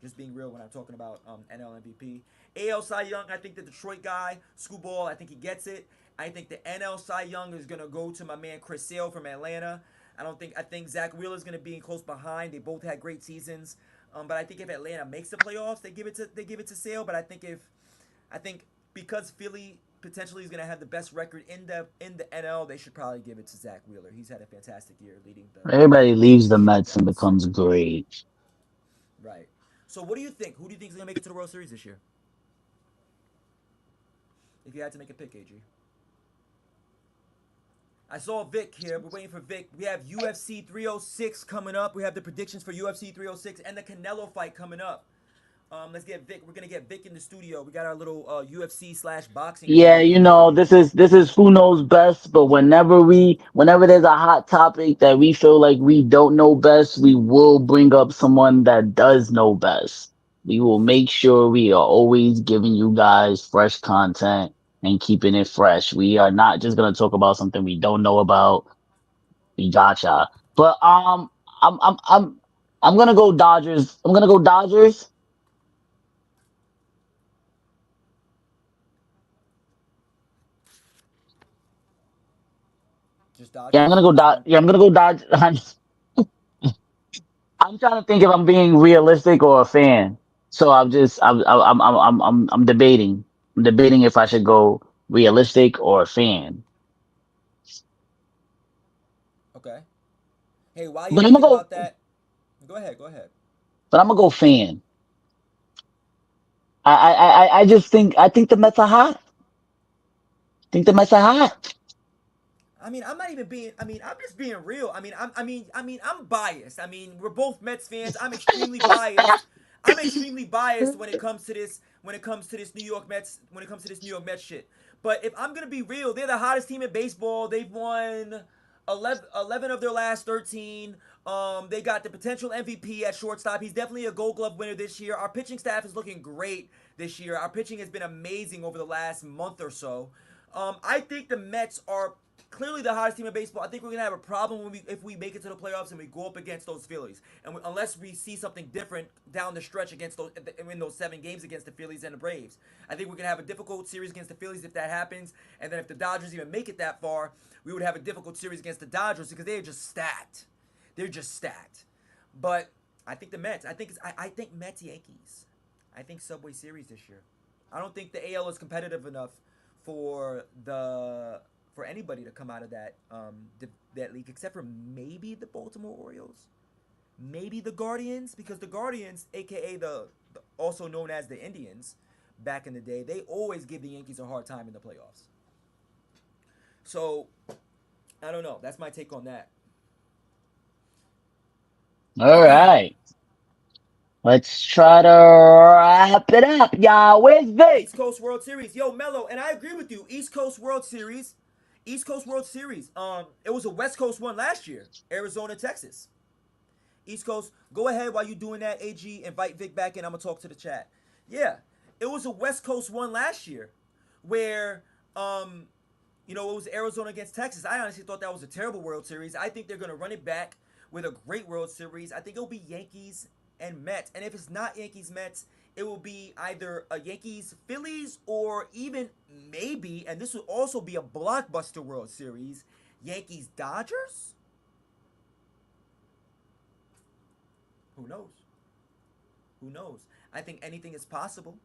Just being real when I'm talking about NL MVP. AL Cy Young, I think the Detroit guy, Screwball, I think he gets it. I think the NL Cy Young is going to go to my man Chris Sale from Atlanta. I think Zach Wheeler's going to be close behind. They both had great seasons. But I think if Atlanta makes the playoffs, they give it to Sale. But I think because Philly potentially is going to have the best record in the NL, they should probably give it to Zach Wheeler. He's had a fantastic year leading Everybody leaves the the Mets and strikeouts. becomes great. Right. So what do you think? Who do you think is going to make it to the World Series this year? If you had to make a pick, AG. I saw Vic here. We're waiting for Vic. We have UFC 306 coming up. We have the predictions for UFC 306 and the Canelo fight coming up. Let's get Vic. We're gonna get Vic in the studio. We got our little UFC slash boxing Yeah, crew you coming in. know, this is who knows best, but whenever there's a hot topic that we feel like we don't know best, we will bring up someone that does know best. We will make sure we are always giving you guys fresh content and keeping it fresh. We are not just gonna talk about something we don't know about. We gotcha. But I'm I'm I'm I'm gonna go Dodgers. I'm gonna go Dodgers. Just Yeah, I'm gonna Dodgers. go Just Dod. one. Yeah, I'm gonna go Dodgers. I'm trying to think if I'm being realistic or a fan. So I'm debating. I'm debating if I should go realistic or a fan. Okay. Hey, while you're But I'm thinking gonna about go. that, go ahead. Go ahead. But I'm gonna go fan. I just think the Mets are hot. Think the Mets are hot. I mean, I'm not even being. I mean, I'm just being real. I mean, I'm biased. I mean, we're both Mets fans. I'm extremely biased. I'm extremely biased when it comes to this. When it comes to this New York Mets. When it comes to this New York Mets shit. But if I'm gonna be real, they're the hottest team in baseball. They've won 11 of their last 13. They got the potential MVP at shortstop. He's definitely a Gold Glove winner this year. Our pitching staff is looking great this year. Our pitching has been amazing over the last month or so. I think the Mets are clearly the hottest team in baseball. I think we're gonna have a problem if we make it to the playoffs and we go up against those Phillies, and unless we see something different down the stretch against those in those 7 games against the Phillies and the Braves. I think we're gonna have a difficult series against the Phillies if that happens, and then if the Dodgers even make it that far, we would have a difficult series against the Dodgers because they're just stacked. They're just stacked. But I think the Mets. I think Mets Yankees. I think Subway Series this year. I don't think the AL is competitive enough for the for anybody to come out of that league except for maybe the Baltimore Orioles, maybe the Guardians, because the Guardians, aka the also known as the Indians, back in the day, they always give the Yankees a hard time in the playoffs. So I don't know. That's my take on that. All right. Let's try to wrap it up, y'all. Where's Vic? East Coast World Series, yo Mello, and I agree with you. East Coast World Series, East Coast World Series. It was a West Coast one last year, Arizona, Texas. East Coast. Go ahead while you doing that. AG, invite Vic back in. I'm gonna talk to the chat. Yeah, it was a West Coast one last year, where it was Arizona against Texas. I honestly thought that was a terrible World Series. I think they're gonna run it back with a great World Series. I think it'll be Yankees and Mets. And if it's not Yankees Mets, it will be either a Yankees Phillies or even maybe, and this will also be a blockbuster World Series, Yankees Dodgers. Who knows? Who knows? I think anything is possible.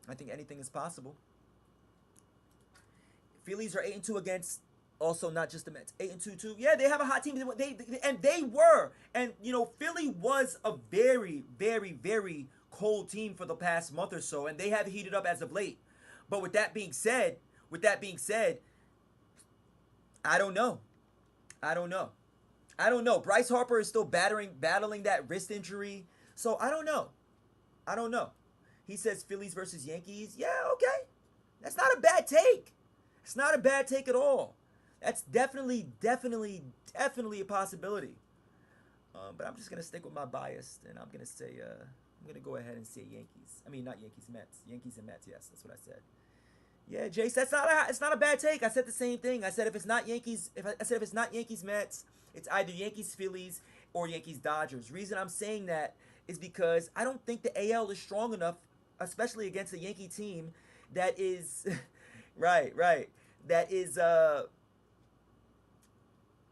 I think anything is possible. Phillies are 8-2 against also not just the Mets. 8-2 too. Yeah, they have a hot team. They were. And Philly was a very, very, very cold team for the past month or so, and they have heated up as of late. But with that being said, I don't know. I don't know. I don't know. Bryce Harper is still battling that wrist injury. So I don't know. I don't know. He says Phillies versus Yankees. Yeah, okay. That's not a bad take. It's not a bad take at all. That's definitely, definitely, definitely a possibility. But I'm just gonna stick with my bias, and I'm gonna go ahead and say Yankees. I mean, not Yankees, Mets. Yankees and Mets. Yes, that's what I said. Yeah, Jace, it's not a bad take. I said the same thing. I said if it's not Yankees, if it's not Yankees Mets, it's either Yankees Phillies or Yankees Dodgers. Reason I'm saying that is because I don't think the AL is strong enough, especially against a Yankee team that is right, right. That is that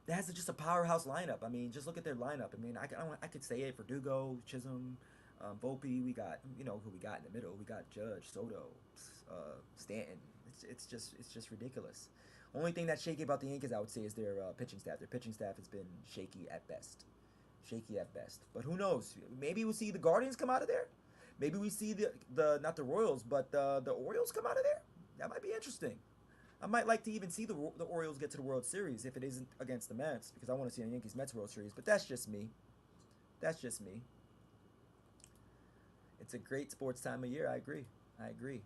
has just a powerhouse lineup. I mean, just look at their lineup. I mean, I could say it for Dugo, Chisholm, Volpe. We got who we got in the middle. We got Judge, Soto, Stanton. It's just ridiculous. Only thing that's shaky about the Yankees, I would say, is their pitching staff. Their pitching staff has been shaky at best. Shaky at best. But who knows? Maybe we'll see the Guardians come out of there. Maybe we see the not the Royals, but the Orioles come out of there. That might be interesting. I might like to even see the Orioles get to the World Series if it isn't against the Mets, because I want to see a Yankees Mets World Series. But that's just me. That's just me. It's a great sports time of year. I agree. I agree.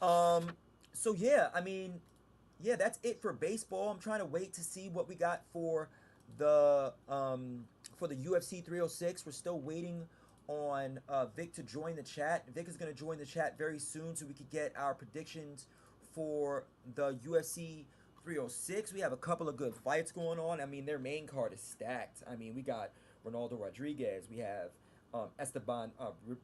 Um. So yeah, I mean, yeah, that's it for baseball. I'm trying to wait to see what we got for the UFC 306. We're still waiting on Vic to join the chat. Vic is going to join the chat very soon so we could get our predictions for the UFC 306. We have a couple of good fights going on. I mean, their main card is stacked. I mean, we got Ronaldo Rodriguez. We have Esteban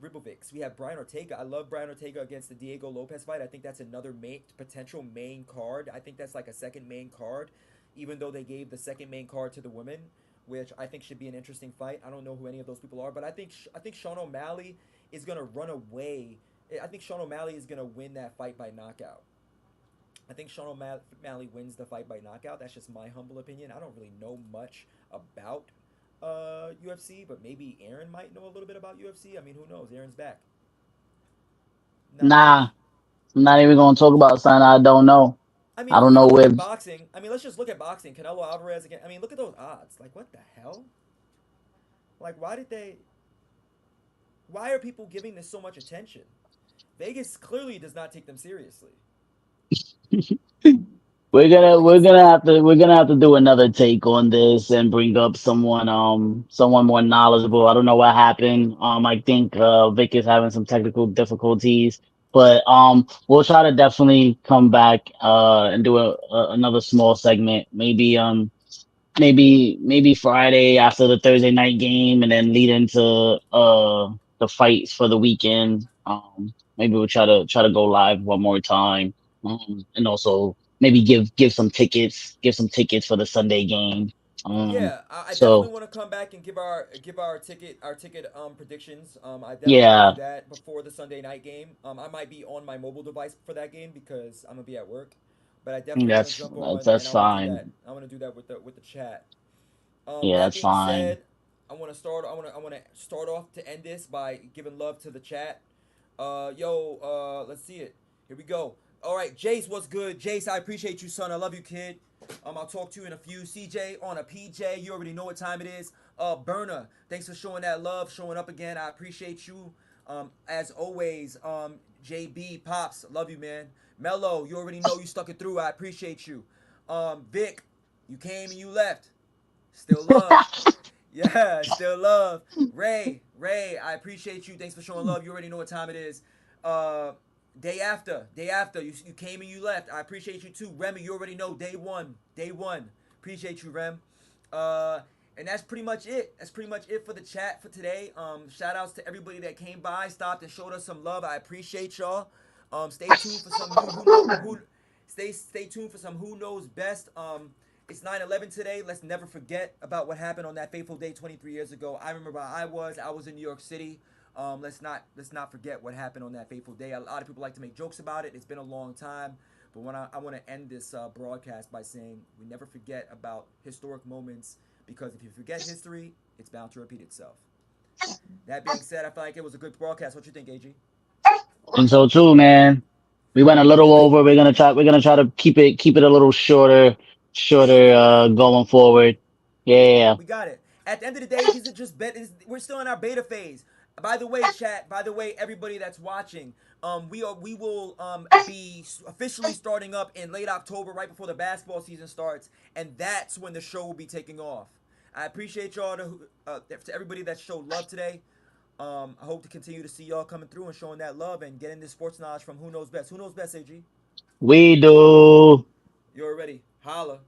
Ribovics. We have Brian Ortega. I love Brian Ortega against the Diego Lopez fight. I think that's another potential main card. I think that's like a second main card, even though they gave the second main card to the women, which I think should be an interesting fight. I don't know who any of those people are, but I think Sean O'Malley is gonna run away. I think Sean O'Malley is gonna win that fight by knockout. I think Sean O'Malley wins the fight by knockout. That's just my humble opinion. I don't really know much about UFC, but maybe Aaron might know a little bit about UFC. I mean, who knows? Aaron's back. Not much. Nah, I'm not even gonna talk about something I don't know. I mean, I if we're don't gonna know look where. at boxing, I mean, let's just look at boxing. Canelo Alvarez again. I mean, look at those odds. Like, what the hell? Like, why did they? Why are people giving this so much attention? Vegas clearly does not take them seriously. We're gonna Like, we're it's gonna have to we're gonna have to do another take on this and bring up someone more knowledgeable. I don't know what happened. I think Vic is having some technical difficulties, but we'll try to definitely come back and do another small segment. Maybe Friday after the Thursday night game, and then lead into the fights for the weekend. Maybe we'll try to go live one more time, and also maybe give some tickets for the Sunday game. Um, yeah. I definitely so want to come back and give our ticket predictions. I definitely want to do yeah, that before the Sunday night game. I might be on my mobile device for that game because I'm gonna be at work. But I definitely want to that's jump that's, on and that's I want to do that. fine. I want to do that with the chat. Yeah, That that's being fine. said, I want to start off to end this by giving love to the chat. Let's see it. Here we go. All right, Jace, what's good? Jace, I appreciate you, son. I love you, kid. I'll talk to you in a few. CJ on a PJ, you already know what time it is. Burner, thanks for showing that love, showing up again. I appreciate you. As always, JB Pops, love you, man. Mello, you already know you stuck it through. I appreciate you. Vic, you came and you left. Still love. Yeah, still love. Ray, I appreciate you. Thanks for showing love. You already know what time it is. Uh, day after, you came and you left. I appreciate you too. Remy, you already know day one. Appreciate you, Rem. Uh, and that's pretty much it. That's pretty much it for the chat for today. Shout outs to everybody that came by, stopped and showed us some love. I appreciate y'all. Stay tuned for some new who stay tuned for some who knows best. It's 9/11 today. Let's never forget about what happened on that fateful day 23 years ago. I remember how I was in New York City. Let's not forget what happened on that fateful day. A lot of people like to make jokes about it. It's been a long time, but I want to end this broadcast by saying we never forget about historic moments because if you forget history, it's bound to repeat itself. That being said, I feel like it was a good broadcast. What you think, AG? And so too, man. We went a little Good. over. We're gonna try to keep it a little shorter Easy. going forward. Yeah. We got it. At the end of the day, these are just bet. We're still in our beta phase. By the way, chat. By the way, everybody that's watching, we will be officially starting up in late October, right before the basketball season starts, and that's when the show will be taking off. I appreciate y'all to everybody that showed love today. I hope to continue to see y'all coming through and showing that love and getting this sports knowledge from Who Knows Best. Who knows best, AG? We do. You already holla.